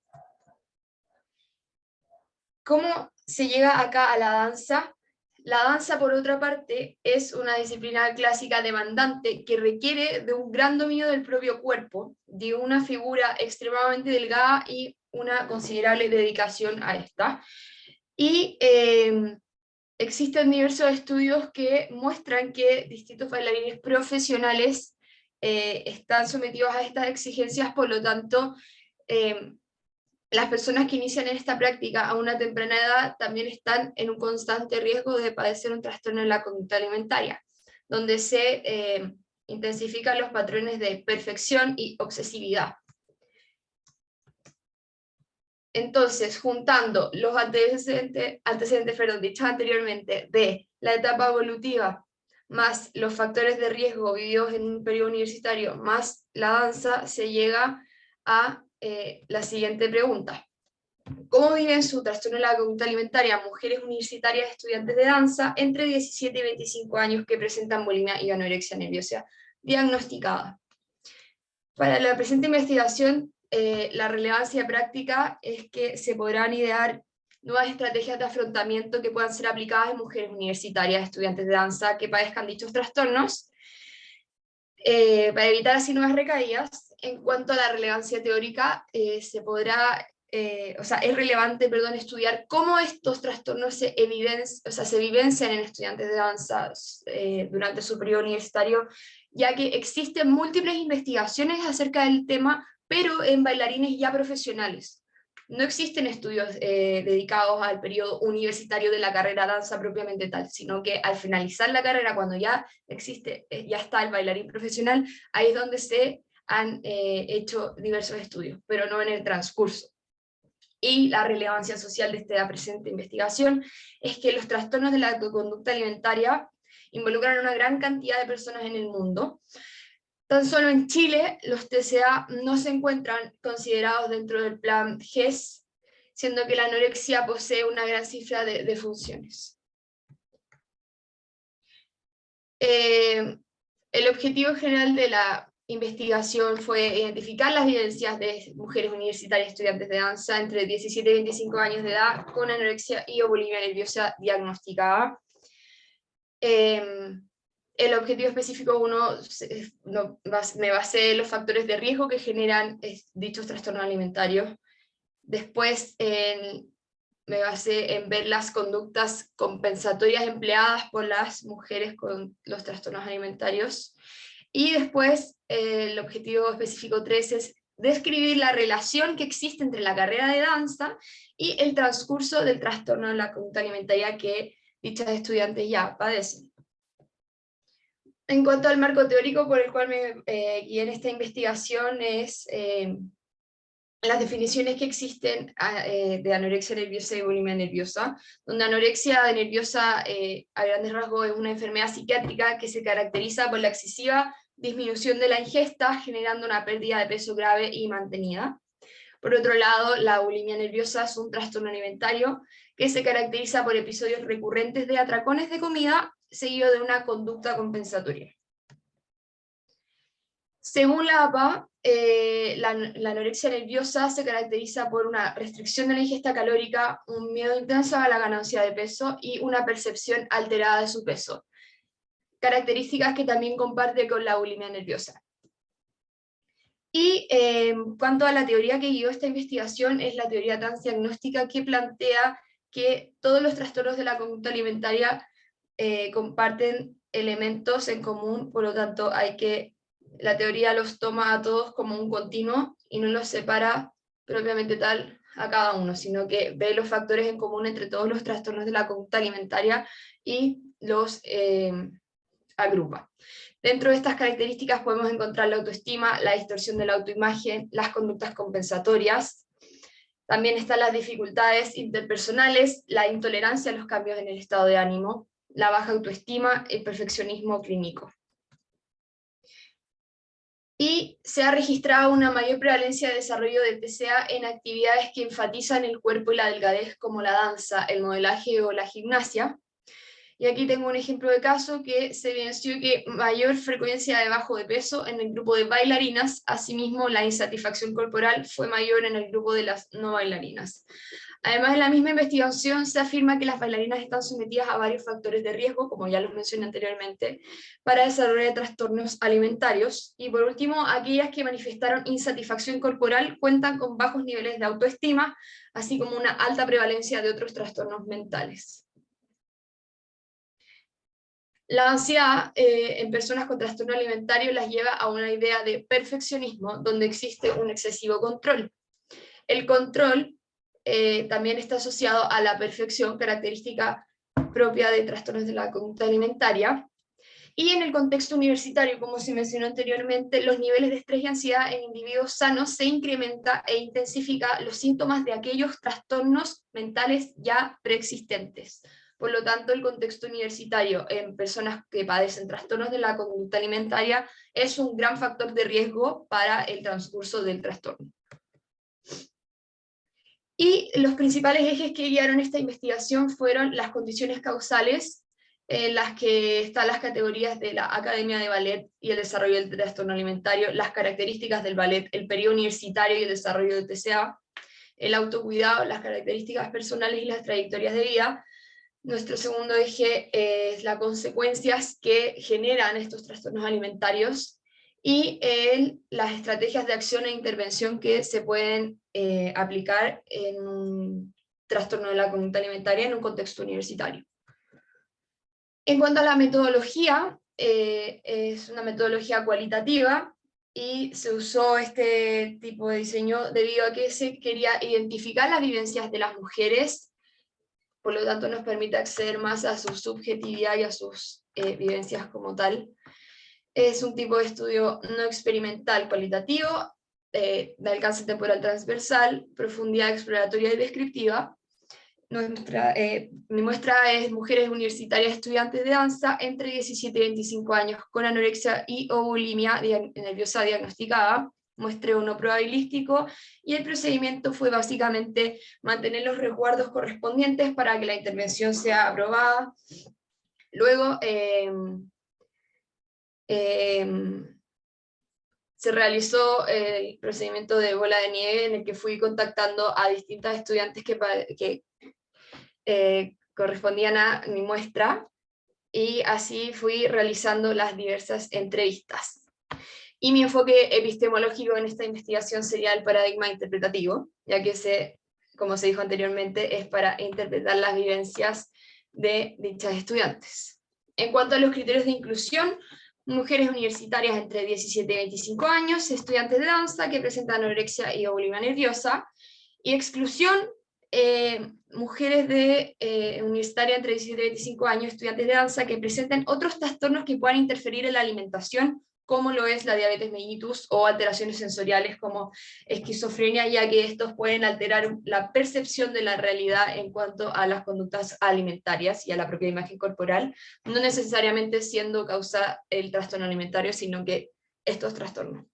¿Cómo se llega acá a la danza? La danza, por otra parte, es una disciplina clásica demandante que requiere de un gran dominio del propio cuerpo, de una figura extremadamente delgada y una considerable dedicación a esta. Y existen diversos estudios que muestran que distintos bailarines profesionales están sometidos a estas exigencias, por lo tanto, las personas que inician en esta práctica a una temprana edad también están en un constante riesgo de padecer un trastorno en la conducta alimentaria, donde se intensifican los patrones de perfección y obsesividad. Entonces, juntando los antecedentes dichos anteriormente de la etapa evolutiva, más los factores de riesgo vividos en un periodo universitario, más la danza, se llega a la siguiente pregunta. ¿Cómo viven su trastorno de la conducta alimentaria mujeres universitarias estudiantes de danza entre 17 y 25 años que presentan bulimia y anorexia nerviosa diagnosticada? Para la presente investigación, la relevancia práctica es que se podrán idear nuevas estrategias de afrontamiento que puedan ser aplicadas en mujeres universitarias, estudiantes de danza que padezcan dichos trastornos, para evitar así nuevas recaídas. En cuanto a la relevancia teórica, es relevante, estudiar cómo estos trastornos se vivencian en estudiantes de danza durante su periodo universitario, ya que existen múltiples investigaciones acerca del tema, pero en bailarines ya profesionales. No existen estudios dedicados al periodo universitario de la carrera danza propiamente tal, sino que al finalizar la carrera, cuando ya está el bailarín profesional, ahí es donde se han hecho diversos estudios, pero no en el transcurso. Y la relevancia social de esta presente investigación es que los trastornos de la conducta alimentaria involucran a una gran cantidad de personas en el mundo. Tan solo en Chile, los TCA no se encuentran considerados dentro del plan GES, siendo que la anorexia posee una gran cifra de funciones. El objetivo general de la investigación fue identificar las vivencias de mujeres universitarias estudiantes de danza entre 17 y 25 años de edad con anorexia y o bulimia nerviosa diagnosticada. El objetivo específico 1 me basé en los factores de riesgo que generan dichos trastornos alimentarios. Después me basé en ver las conductas compensatorias empleadas por las mujeres con los trastornos alimentarios. Y después el objetivo específico 3 es describir la relación que existe entre la carrera de danza y el transcurso del trastorno de la conducta alimentaria que dichas estudiantes ya padecen. En cuanto al marco teórico por el cual me guié en esta investigación es las definiciones que existen de anorexia nerviosa y bulimia nerviosa, donde anorexia nerviosa a grandes rasgos es una enfermedad psiquiátrica que se caracteriza por la excesiva disminución de la ingesta, generando una pérdida de peso grave y mantenida. Por otro lado, la bulimia nerviosa es un trastorno alimentario que se caracteriza por episodios recurrentes de atracones de comida, seguido de una conducta compensatoria. Según la APA, la anorexia nerviosa se caracteriza por una restricción de la ingesta calórica, un miedo intenso a la ganancia de peso y una percepción alterada de su peso, características que también comparte con la bulimia nerviosa. Y en cuanto a la teoría que guió esta investigación, es la teoría transdiagnóstica que plantea que todos los trastornos de la conducta alimentaria comparten elementos en común, por lo tanto la teoría los toma a todos como un continuo y no los separa propiamente tal a cada uno, sino que ve los factores en común entre todos los trastornos de la conducta alimentaria y los agrupa. Dentro de estas características podemos encontrar la autoestima, la distorsión de la autoimagen, las conductas compensatorias. También están las dificultades interpersonales, la intolerancia a los cambios en el estado de ánimo, la baja autoestima, el perfeccionismo clínico. y se ha registrado una mayor prevalencia de desarrollo de TCA en actividades que enfatizan el cuerpo y la delgadez, como la danza, el modelaje o la gimnasia. Y aquí tengo un ejemplo de caso que se evidenció que mayor frecuencia de bajo de peso en el grupo de bailarinas, asimismo la insatisfacción corporal fue mayor en el grupo de las no bailarinas. Además, en la misma investigación se afirma que las bailarinas están sometidas a varios factores de riesgo, como ya los mencioné anteriormente, para desarrollar trastornos alimentarios. Y por último, aquellas que manifestaron insatisfacción corporal cuentan con bajos niveles de autoestima, así como una alta prevalencia de otros trastornos mentales. La ansiedad en personas con trastorno alimentario las lleva a una idea de perfeccionismo, donde existe un excesivo control. El control también está asociado a la perfección, característica propia de trastornos de la conducta alimentaria. Y en el contexto universitario, como se mencionó anteriormente, los niveles de estrés y ansiedad en individuos sanos se incrementa e intensifica los síntomas de aquellos trastornos mentales ya preexistentes. Por lo tanto, el contexto universitario en personas que padecen trastornos de la conducta alimentaria es un gran factor de riesgo para el transcurso del trastorno. Y los principales ejes que guiaron esta investigación fueron las condiciones causales, en las que están las categorías de la Academia de Ballet y el desarrollo del trastorno alimentario, las características del ballet, el periodo universitario y el desarrollo del TCA, el autocuidado, las características personales y las trayectorias de vida. Nuestro segundo eje es las consecuencias que generan estos trastornos alimentarios y las estrategias de acción e intervención que se pueden aplicar en un trastorno de la conducta alimentaria en un contexto universitario. En cuanto a la metodología, es una metodología cualitativa y se usó este tipo de diseño debido a que se quería identificar las vivencias de las mujeres, por lo tanto nos permite acceder más a su subjetividad y a sus vivencias como tal. Es un tipo de estudio no experimental cualitativo, de alcance temporal transversal, profundidad exploratoria y descriptiva. Mi muestra es mujeres universitarias estudiantes de danza entre 17 y 25 años con anorexia y o bulimia nerviosa diagnosticada. Muestré uno probabilístico y el procedimiento fue básicamente mantener los resguardos correspondientes para que la intervención sea aprobada. Luego se realizó el procedimiento de bola de nieve en el que fui contactando a distintas estudiantes que correspondían a mi muestra y así fui realizando las diversas entrevistas. Y mi enfoque epistemológico en esta investigación sería el paradigma interpretativo, ya que como se dijo anteriormente, es para interpretar las vivencias de dichas estudiantes. En cuanto a los criterios de inclusión, mujeres universitarias entre 17 y 25 años, estudiantes de danza que presentan anorexia y bulimia nerviosa, y exclusión, mujeres universitarias entre 17 y 25 años, estudiantes de danza que presenten otros trastornos que puedan interferir en la alimentación, como lo es la diabetes mellitus o alteraciones sensoriales como esquizofrenia, ya que estos pueden alterar la percepción de la realidad en cuanto a las conductas alimentarias y a la propia imagen corporal, no necesariamente siendo causa el trastorno alimentario, sino que estos trastornos.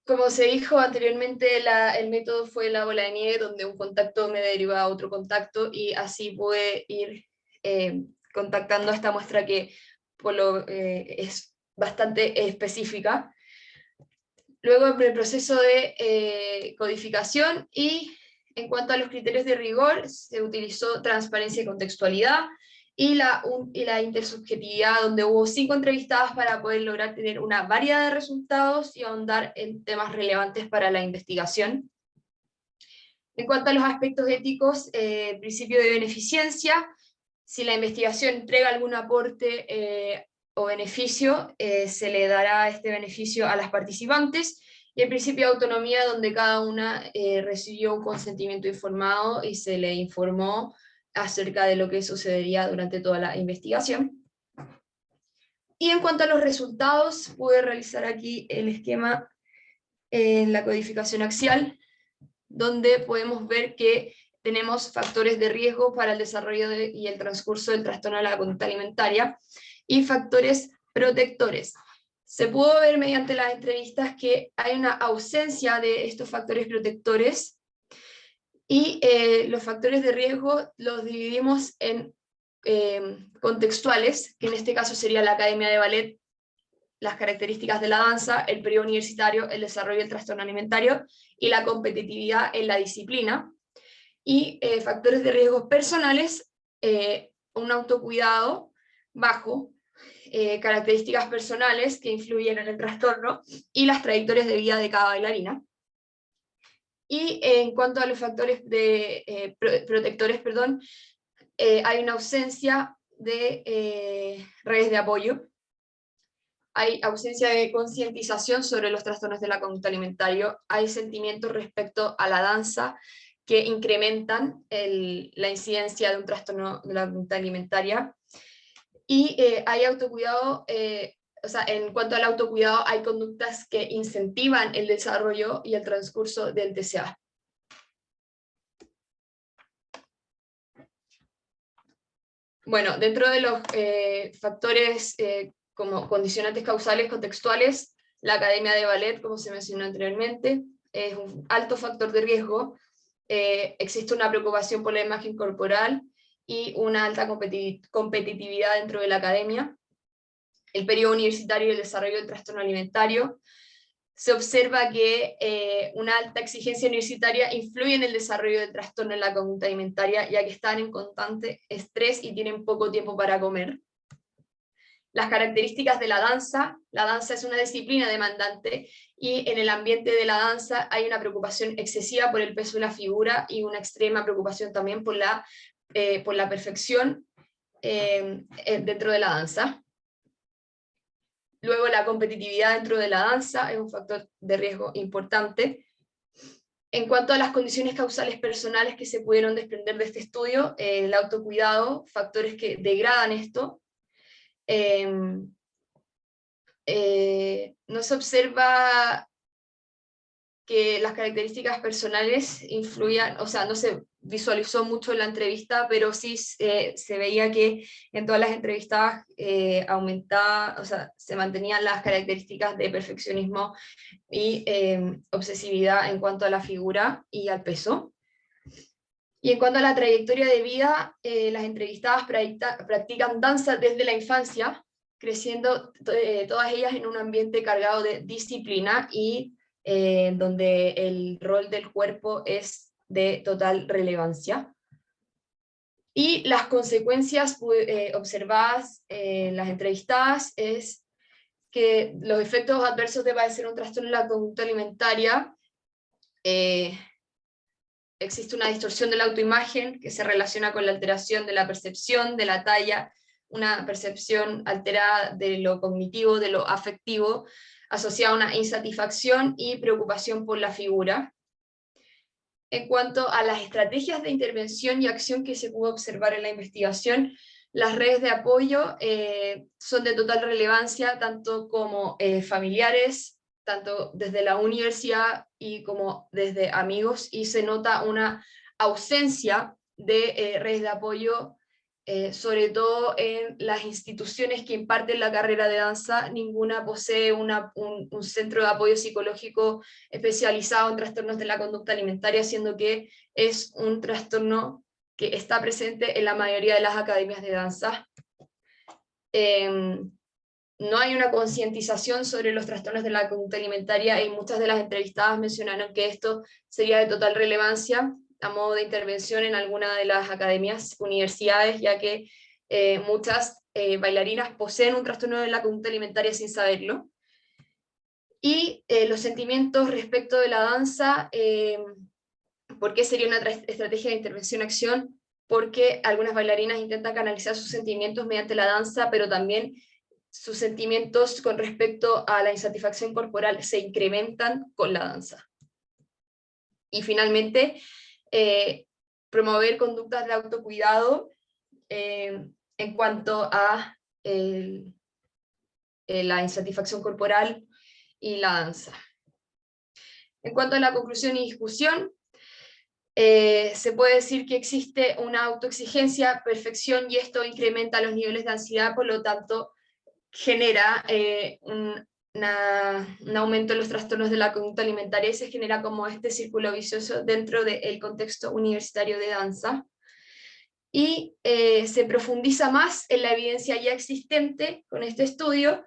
Como se dijo anteriormente, el método fue la bola de nieve, donde un contacto me deriva a otro contacto y así pude ir contactando a esta muestra que es bastante específica. Luego el proceso de codificación y en cuanto a los criterios de rigor, se utilizó transparencia y contextualidad y la intersubjetividad, donde hubo 5 entrevistadas para poder lograr tener una variedad de resultados y ahondar en temas relevantes para la investigación. En cuanto a los aspectos éticos, principio de beneficencia, si la investigación entrega algún aporte o beneficio, se le dará este beneficio a las participantes, y el principio de autonomía, donde cada una recibió un consentimiento informado y se le informó acerca de lo que sucedería durante toda la investigación. Y en cuanto a los resultados, pude realizar aquí el esquema en la codificación axial, donde podemos ver que tenemos factores de riesgo para el desarrollo y el transcurso del trastorno de la conducta alimentaria y factores Protectores. Se pudo ver mediante las entrevistas que hay una ausencia de estos factores protectores, y los factores de riesgo los dividimos en contextuales, que en este caso sería la academia de ballet, las características de la danza, el periodo universitario, el desarrollo del trastorno alimentario y la competitividad en la disciplina. Y factores de riesgo personales, un autocuidado bajo, características personales que influyen en el trastorno y las trayectorias de vida de cada bailarina. Y en cuanto a los factores de, protectores, perdón, hay una ausencia de redes de apoyo, hay ausencia de concientización sobre los trastornos de la conducta alimentaria, hay sentimientos respecto a la danza que incrementan la incidencia de un trastorno de la conducta alimentaria, y hay autocuidado, o sea, en cuanto al autocuidado, hay conductas que incentivan el desarrollo y el transcurso del TCA. Bueno, dentro de los factores como condicionantes causales contextuales, la academia de ballet, como se mencionó anteriormente, es un alto factor de riesgo. Existe una preocupación por la imagen corporal y una alta competitividad dentro de la academia. El periodo universitario y el desarrollo del trastorno alimentario. Se observa que una alta exigencia universitaria influye en el desarrollo del trastorno en la conducta alimentaria, ya que están en constante estrés y tienen poco tiempo para comer. Las características de la danza es una disciplina demandante, y en el ambiente de la danza hay una preocupación excesiva por el peso de la figura y una extrema preocupación también por la perfección dentro de la danza. Luego, la competitividad dentro de la danza es un factor de riesgo importante. En cuanto a las condiciones causales personales que se pudieron desprender de este estudio, el autocuidado, factores que degradan esto. No se observa que las características personales influyan, o sea, no se visualizó mucho en la entrevista, pero sí se veía que en todas las entrevistas aumentaba, o sea, se mantenían las características de perfeccionismo y obsesividad en cuanto a la figura y al peso. Y en cuanto a la trayectoria de vida, las entrevistadas practican danza desde la infancia, creciendo todas ellas en un ambiente cargado de disciplina y donde el rol del cuerpo es de total relevancia. Y las consecuencias observadas en las entrevistadas es que los efectos adversos de padecer un trastorno en la conducta alimentaria, existe una distorsión de la autoimagen que se relaciona con la alteración de la percepción de la talla, una percepción alterada de lo cognitivo, de lo afectivo, asociada a una insatisfacción y preocupación por la figura. En cuanto a las estrategias de intervención y acción que se pudo observar en la investigación, las redes de apoyo son de total relevancia, tanto como familiares, tanto desde la universidad y como desde amigos, y se nota una ausencia de redes de apoyo, sobre todo en las instituciones que imparten la carrera de danza. Ninguna posee un centro de apoyo psicológico especializado en trastornos de la conducta alimentaria, siendo que es un trastorno que está presente en la mayoría de las academias de danza. No hay una concientización sobre los trastornos de la conducta alimentaria, y muchas de las entrevistadas mencionaron que esto sería de total relevancia a modo de intervención en alguna de las academias, universidades, ya que muchas bailarinas poseen un trastorno de la conducta alimentaria sin saberlo. Y los sentimientos respecto de la danza, ¿por qué sería una estrategia de intervención-acción? Porque algunas bailarinas intentan canalizar sus sentimientos mediante la danza, pero también sus sentimientos con respecto a la insatisfacción corporal se incrementan con la danza. Y finalmente, promover conductas de autocuidado en cuanto a la insatisfacción corporal y la danza. En cuanto a la conclusión y discusión, se puede decir que existe una autoexigencia, perfección, y esto incrementa los niveles de ansiedad, por lo tanto genera un aumento de los trastornos de la conducta alimentaria y se genera como este círculo vicioso dentro del contexto universitario de danza. Y se profundiza más en la evidencia ya existente con este estudio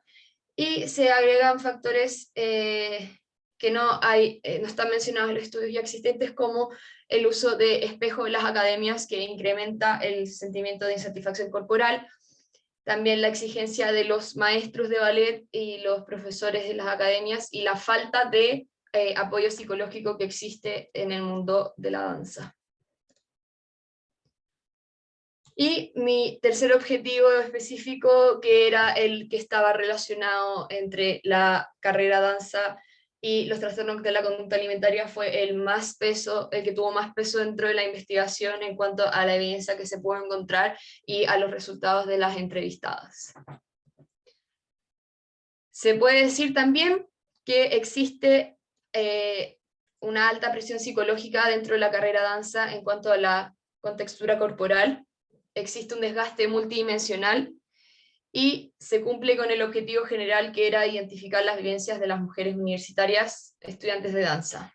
y se agregan factores que no están mencionados en los estudios ya existentes, como el uso de espejo en las academias, que incrementa el sentimiento de insatisfacción corporal, también la exigencia de los maestros de ballet y los profesores de las academias, y la falta de apoyo psicológico que existe en el mundo de la danza. Y mi tercer objetivo específico, que era el que estaba relacionado entre la carrera danza y los trastornos de la conducta alimentaria, fue el que tuvo más peso dentro de la investigación en cuanto a la evidencia que se pudo encontrar y a los resultados de las entrevistadas. Se puede decir también que existe una alta presión psicológica dentro de la carrera danza en cuanto a la contextura corporal. Existe un desgaste multidimensional y se cumple con el objetivo general, que era identificar las vivencias de las mujeres universitarias estudiantes de danza.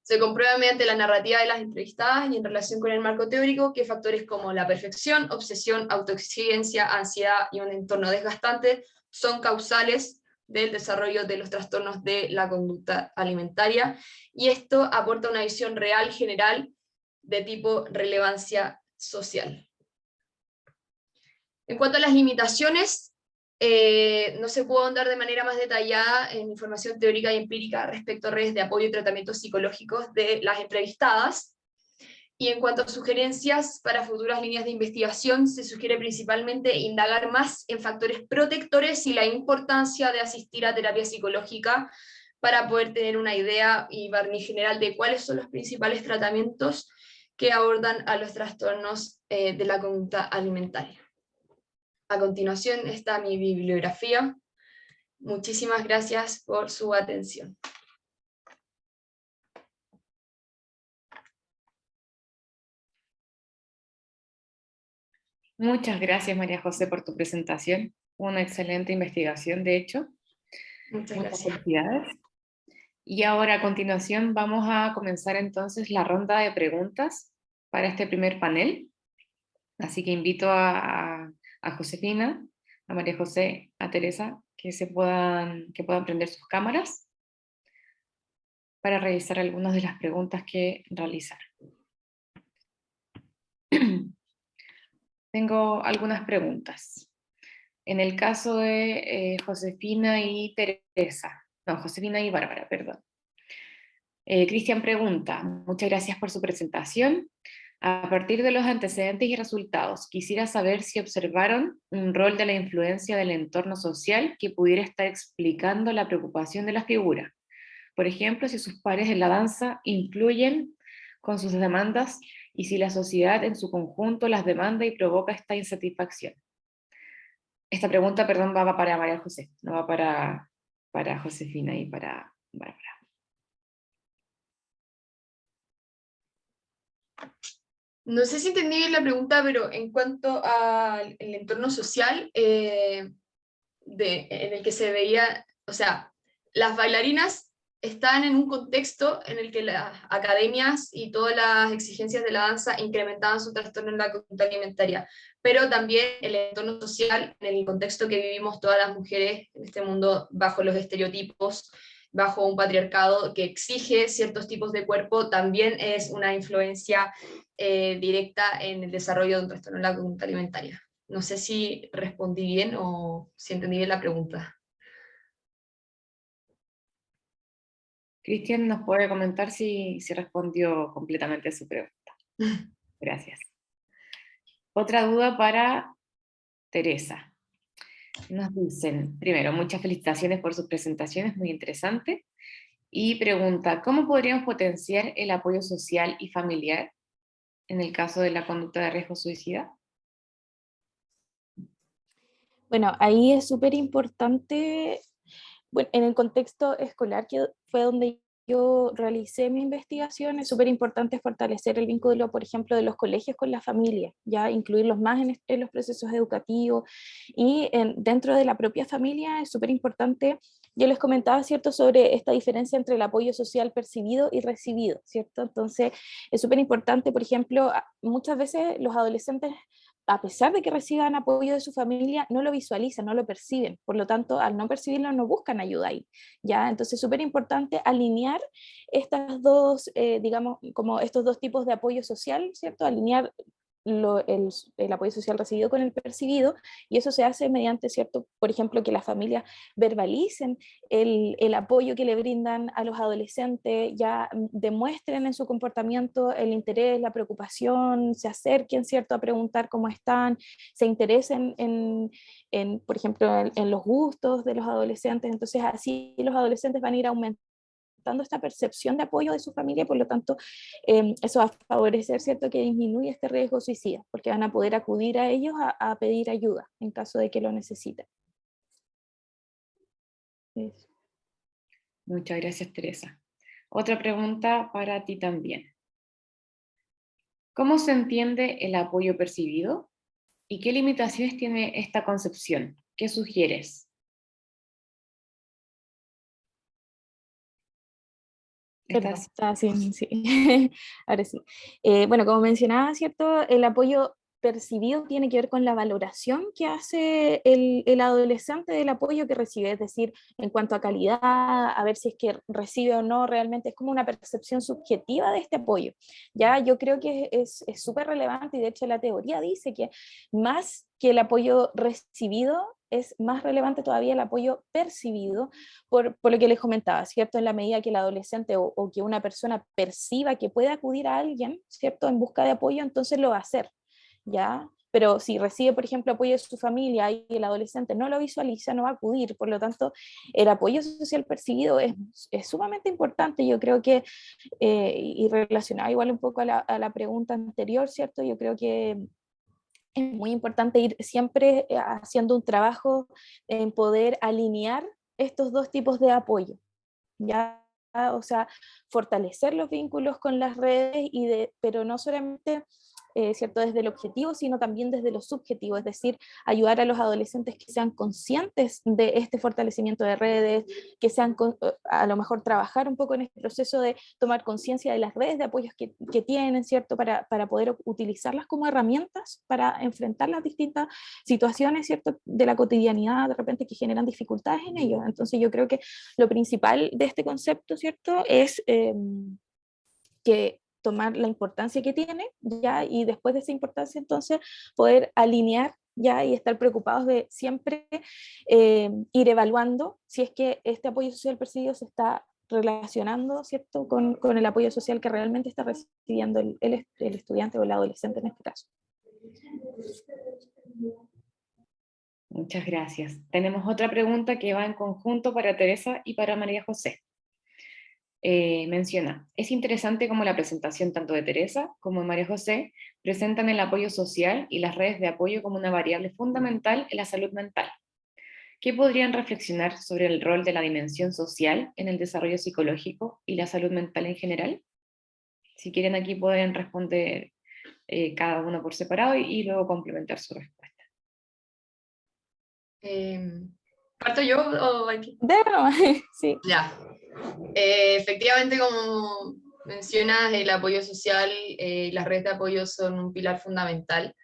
Se comprueba mediante la narrativa de las entrevistadas y en relación con el marco teórico que factores como la perfección, obsesión, autoexigencia, ansiedad y un entorno desgastante son causales del desarrollo de los trastornos de la conducta alimentaria, y esto aporta una visión real general de tipo relevancia social. En cuanto a las limitaciones, no se pudo ahondar de manera más detallada en información teórica y empírica respecto a redes de apoyo y tratamientos psicológicos de las entrevistadas. Y en cuanto a sugerencias para futuras líneas de investigación, se sugiere principalmente indagar más en factores protectores y la importancia de asistir a terapia psicológica para poder tener una idea y barniz general de cuáles son los principales tratamientos que abordan a los trastornos de la conducta alimentaria. A continuación está mi bibliografía. Muchísimas gracias por su atención. Muchas gracias, María José, por tu presentación. Una excelente investigación, de hecho. Muchas Muchas gracias. felicidades. Y ahora, a continuación, vamos a comenzar entonces la ronda de preguntas para este primer panel. Así que invito a Josefina, a María José, a Teresa, que puedan prender sus cámaras para revisar algunas de las preguntas que realizaron. Tengo algunas preguntas. En el caso de Josefina y Teresa, no, Josefina y Bárbara, perdón. Cristian pregunta: muchas gracias por su presentación. A partir de los antecedentes y resultados, quisiera saber si observaron un rol de la influencia del entorno social que pudiera estar explicando la preocupación de la figura. Por ejemplo, si sus pares en la danza influyen con sus demandas y si la sociedad en su conjunto las demanda y provoca esta insatisfacción. Esta pregunta, perdón, va para María José, no va para Josefina y para Bárbara. No sé si entendí bien la pregunta, pero en cuanto al entorno social en el que se veía, o sea, las bailarinas están en un contexto en el que las academias y todas las exigencias de la danza incrementaban su trastorno en la conducta alimentaria, pero también el entorno social, en el contexto que vivimos todas las mujeres en este mundo bajo los estereotipos, bajo un patriarcado que exige ciertos tipos de cuerpo, también es una influencia directa en el desarrollo de un trastorno en la conducta alimentaria. No sé si respondí bien o si entendí bien la pregunta. Cristian nos puede comentar si respondió completamente a su pregunta. Gracias. Otra duda para Teresa. Nos dicen, primero, muchas felicitaciones por sus presentaciones, muy interesante. Y pregunta: ¿cómo podríamos potenciar el apoyo social y familiar en el caso de la conducta de riesgo suicida? Bueno, ahí es súper importante, bueno, en el contexto escolar, que fue donde yo realicé mi investigación, es súper importante fortalecer el vínculo, por ejemplo, de los colegios con la familia, ya incluirlos más en los procesos educativos y dentro de la propia familia es súper importante. Yo les comentaba, ¿cierto?, sobre esta diferencia entre el apoyo social percibido y recibido, ¿cierto? Entonces, es súper importante, por ejemplo, muchas veces los adolescentes, a pesar de que reciban apoyo de su familia, no lo visualizan, no lo perciben. Por lo tanto, al no percibirlo, no buscan ayuda ahí, ¿ya? Entonces, es súper importante alinear estas dos, digamos, como estos dos tipos de apoyo social, ¿cierto? Alinear el apoyo social recibido con el percibido, y eso se hace mediante, ¿cierto? Por ejemplo, que las familias verbalicen el apoyo que le brindan a los adolescentes, ya demuestren en su comportamiento el interés, la preocupación, se acerquen, ¿cierto?, a preguntar cómo están, se interesen por ejemplo, en los gustos de los adolescentes. Entonces así los adolescentes van a ir aumentando esta percepción de apoyo de su familia, y por lo tanto eso va a favorecer, ¿cierto?, que disminuya este riesgo suicida, porque van a poder acudir a ellos a pedir ayuda en caso de que lo necesiten. Eso. Muchas gracias, Teresa. Otra pregunta para ti también. ¿Cómo se entiende el apoyo percibido? ¿Y qué limitaciones tiene esta concepción? ¿Qué sugieres? Perdón, ¿Estás? estaba así, sí. Ahora sí. Bueno, como mencionaba, ¿cierto? El apoyo percibido tiene que ver con la valoración que hace el adolescente del apoyo que recibe, es decir, en cuanto a calidad, a ver si es que recibe o no, realmente es como una percepción subjetiva de este apoyo. Ya yo creo que es súper relevante, y de hecho la teoría dice que más que el apoyo recibido, es más relevante todavía el apoyo percibido, por lo que les comentaba, ¿cierto? En la medida que el adolescente o que una persona perciba que puede acudir a alguien, ¿cierto?, en busca de apoyo, entonces lo va a hacer, ¿ya? Pero si recibe, por ejemplo, apoyo de su familia y el adolescente no lo visualiza, no va a acudir. Por lo tanto, el apoyo social percibido es sumamente importante. Yo creo que, y relacionado igual un poco a la pregunta anterior, ¿cierto? Yo creo que es muy importante ir siempre haciendo un trabajo en poder alinear estos dos tipos de apoyo, ¿ya? O sea, fortalecer los vínculos con las redes, pero no solamente, ¿cierto?, desde el objetivo, sino también desde lo subjetivo, es decir, ayudar a los adolescentes que sean conscientes de este fortalecimiento de redes, que sean, a lo mejor trabajar un poco en este proceso de tomar conciencia de las redes de apoyos que tienen, ¿cierto?, para poder utilizarlas como herramientas para enfrentar las distintas situaciones, ¿cierto?, de la cotidianidad de repente que generan dificultades en ellos. Entonces yo creo que lo principal de este concepto, ¿cierto?, es que tomar la importancia que tiene, ¿ya? Y después de esa importancia, entonces, poder alinear, ¿ya? Y estar preocupados de siempre ir evaluando si es que este apoyo social percibido se está relacionando, ¿cierto?, con el apoyo social que realmente está recibiendo el estudiante o el adolescente en este caso. Muchas gracias. Tenemos otra pregunta que va en conjunto para Teresa y para María José. Menciona, es interesante cómo la presentación tanto de Teresa como de María José presentan el apoyo social y las redes de apoyo como una variable fundamental en la salud mental. ¿Qué podrían reflexionar sobre el rol de la dimensión social en el desarrollo psicológico y la salud mental en general? Si quieren, aquí pueden responder cada uno por separado y luego complementar su respuesta. ¿Parto yo o aquí? Sí. Ya. Efectivamente, como mencionas, el apoyo social, las redes de apoyo son un pilar fundamental.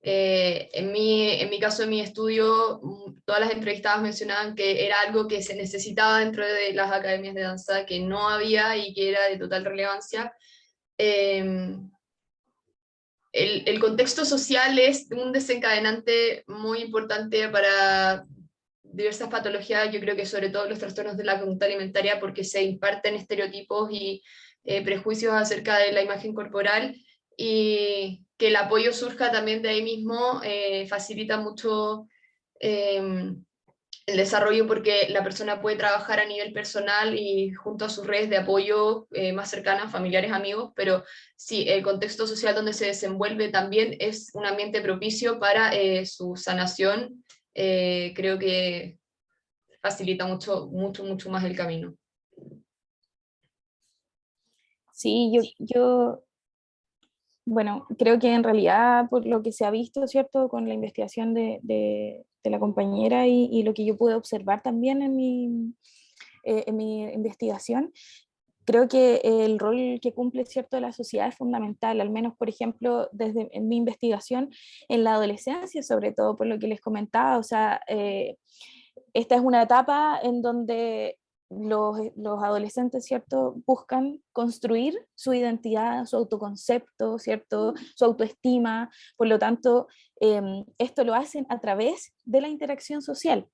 En mi caso, en mi estudio, todas las entrevistadas mencionaban que era algo que se necesitaba dentro de las academias de danza, que no había y que era de total relevancia. El contexto social es un desencadenante muy importante para diversas patologías, yo creo que sobre todo los trastornos de la conducta alimentaria, porque se imparten estereotipos y prejuicios acerca de la imagen corporal, y que el apoyo surja también de ahí mismo facilita mucho el desarrollo, porque la persona puede trabajar a nivel personal y junto a sus redes de apoyo más cercanas, familiares, amigos, pero sí, el contexto social donde se desenvuelve también es un ambiente propicio para su sanación. Creo que facilita mucho, mucho, mucho más el camino. Sí, bueno, creo que en realidad por lo que se ha visto, ¿cierto? Con la investigación de la compañera y lo que yo pude observar también en mi investigación, creo que el rol que cumple, ¿cierto?, la sociedad es fundamental, al menos, por ejemplo, desde en mi investigación en la adolescencia, sobre todo por lo que les comentaba, o sea, esta es una etapa en donde los adolescentes, ¿cierto?, buscan construir su identidad, su autoconcepto, ¿cierto?, su autoestima, por lo tanto, esto lo hacen a través de la interacción social.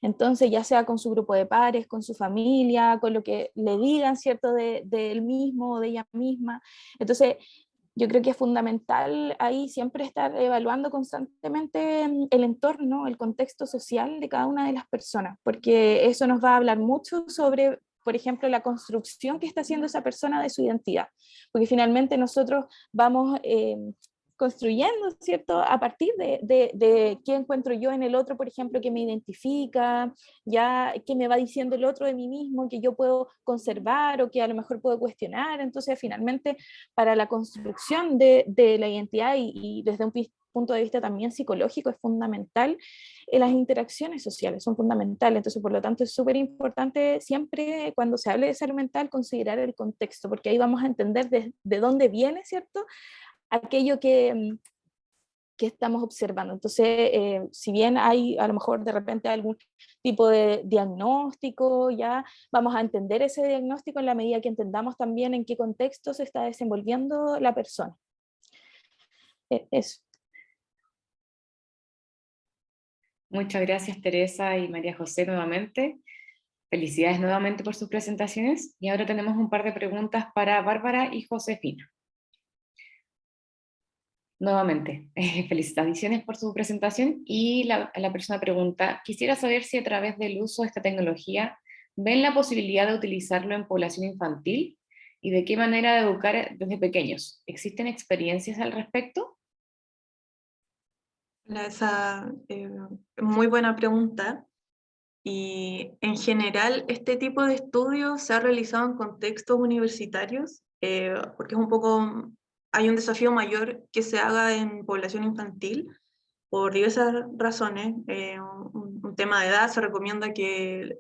Entonces, ya sea con su grupo de pares, con su familia, con lo que le digan, ¿cierto?, de él mismo o de ella misma. Entonces, yo creo que es fundamental ahí siempre estar evaluando constantemente el entorno, el contexto social de cada una de las personas, porque eso nos va a hablar mucho sobre, por ejemplo, la construcción que está haciendo esa persona de su identidad, porque finalmente nosotros vamos construyendo, ¿cierto? A partir de qué encuentro yo en el otro, por ejemplo, que me identifica, ya qué me va diciendo el otro de mí mismo, que yo puedo conservar o que a lo mejor puedo cuestionar. Entonces, finalmente, para la construcción de la identidad y desde un punto de vista también psicológico es fundamental, las interacciones sociales son fundamentales, entonces por lo tanto es súper importante siempre cuando se hable de salud mental considerar el contexto, porque ahí vamos a entender de dónde viene, ¿cierto?, aquello que estamos observando. Entonces, si bien hay a lo mejor de repente algún tipo de diagnóstico, ya vamos a entender ese diagnóstico en la medida que entendamos también en qué contexto se está desenvolviendo la persona. Eso. Muchas gracias, Teresa y María José, nuevamente. Felicidades nuevamente por sus presentaciones. Y ahora tenemos un par de preguntas para Bárbara y Josefina. Nuevamente, felicitaciones por su presentación y la persona pregunta, quisiera saber si a través del uso de esta tecnología ven la posibilidad de utilizarlo en población infantil y de qué manera educar desde pequeños. ¿Existen experiencias al respecto? Esa muy buena pregunta. Y en general, este tipo de estudios se ha realizado en contextos universitarios, porque es un poco, hay un desafío mayor que se haga en población infantil, por diversas razones. Un tema de edad, se recomienda que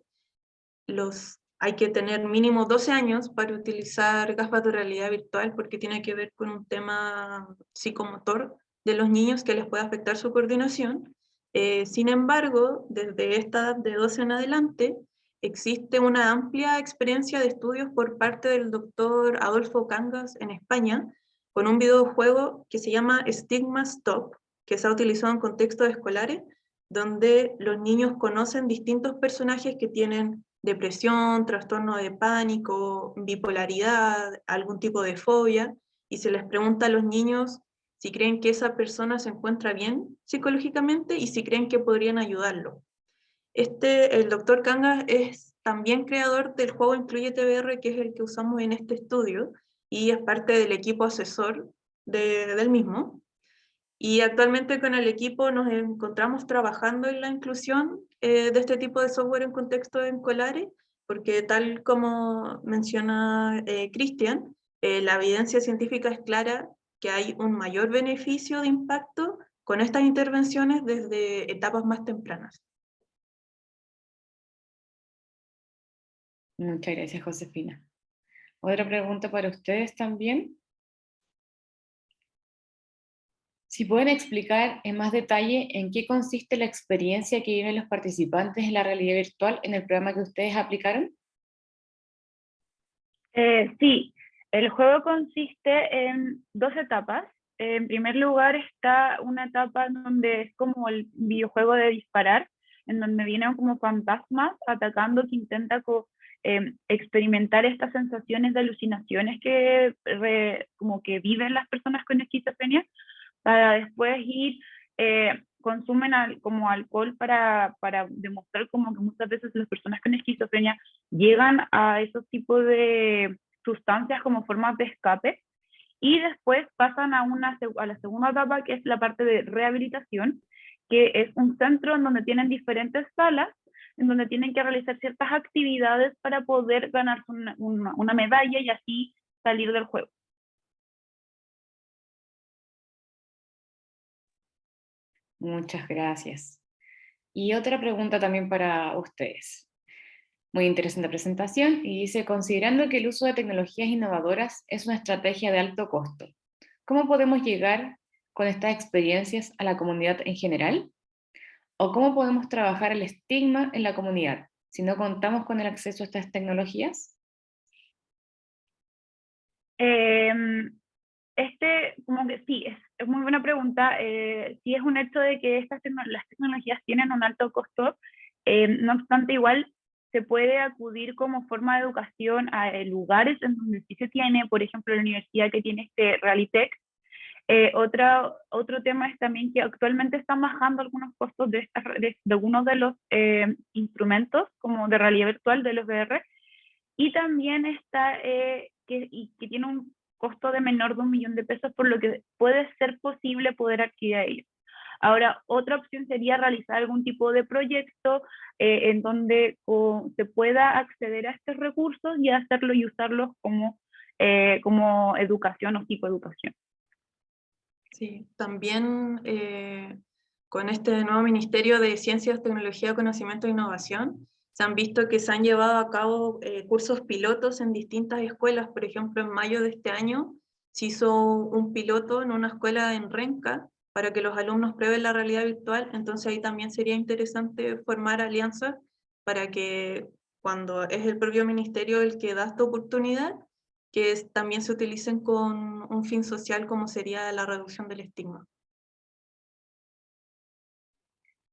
hay que tener mínimo 12 años para utilizar gafas de realidad virtual, porque tiene que ver con un tema psicomotor de los niños que les puede afectar su coordinación. Sin embargo, desde esta edad de 12 en adelante, existe una amplia experiencia de estudios por parte del doctor Adolfo Cangas en España, con un videojuego que se llama Stigma Stop, que se ha utilizado en contextos escolares, donde los niños conocen distintos personajes que tienen depresión, trastorno de pánico, bipolaridad, algún tipo de fobia, y se les pregunta a los niños si creen que esa persona se encuentra bien psicológicamente y si creen que podrían ayudarlo. El doctor Cangas es también creador del juego Incluyete VR, que es el que usamos en este estudio, y es parte del equipo asesor del mismo. Y actualmente con el equipo nos encontramos trabajando en la inclusión de este tipo de software en contextos escolares, porque tal como menciona Cristian, la evidencia científica es clara que hay un mayor beneficio de impacto con estas intervenciones desde etapas más tempranas. Muchas gracias, Josefina. Otra pregunta para ustedes también. Si pueden explicar en más detalle en qué consiste la experiencia que viven los participantes en la realidad virtual en el programa que ustedes aplicaron. Sí, el juego consiste en 2 etapas. En primer lugar está una etapa en donde es como el videojuego de disparar, en donde vienen como fantasmas atacando que intenta experimentar estas sensaciones de alucinaciones que como que viven las personas con esquizofrenia, para después ir, consumen como alcohol para demostrar como que muchas veces las personas con esquizofrenia llegan a esos tipos de sustancias como formas de escape, y después pasan a la segunda etapa, que es la parte de rehabilitación, que es un centro en donde tienen diferentes salas, en donde tienen que realizar ciertas actividades para poder ganarse una medalla y así salir del juego. Muchas gracias. Y otra pregunta también para ustedes. Muy interesante presentación y dice, considerando que el uso de tecnologías innovadoras es una estrategia de alto costo, ¿cómo podemos llegar con estas experiencias a la comunidad en general? ¿O cómo podemos trabajar el estigma en la comunidad si no contamos con el acceso a estas tecnologías? Como que sí, es muy buena pregunta. Sí es un hecho de que las tecnologías tienen un alto costo, no obstante igual se puede acudir como forma de educación a lugares en donde sí se tiene, por ejemplo la universidad que tiene este Realitech. Otro tema es también que actualmente están bajando algunos costos de algunos de los instrumentos como de realidad virtual de los VR, y también está que tiene un costo de menor de 1 millón de pesos, por lo que puede ser posible poder acceder a ello. Ahora, otra opción sería realizar algún tipo de proyecto en donde se pueda acceder a estos recursos y hacerlo y usarlos como educación o psicoeducación. Sí, también con este nuevo Ministerio de Ciencias, Tecnología, Conocimiento e Innovación, se han visto que se han llevado a cabo cursos pilotos en distintas escuelas. Por ejemplo, en mayo de este año se hizo un piloto en una escuela en Renca para que los alumnos prueben la realidad virtual. Entonces ahí también sería interesante formar alianzas para que cuando es el propio ministerio el que da esta oportunidad, que también se utilicen con un fin social como sería la reducción del estigma.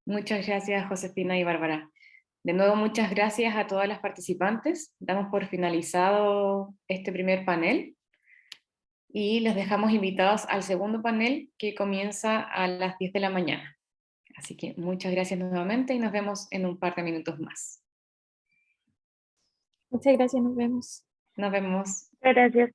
Muchas gracias, Josefina y Bárbara. De nuevo, muchas gracias a todas las participantes. Damos por finalizado este primer panel y los dejamos invitados al segundo panel que comienza a las 10 de la mañana. Así que muchas gracias nuevamente y nos vemos en un par de minutos más. Muchas gracias, nos vemos. Nos vemos. Gracias.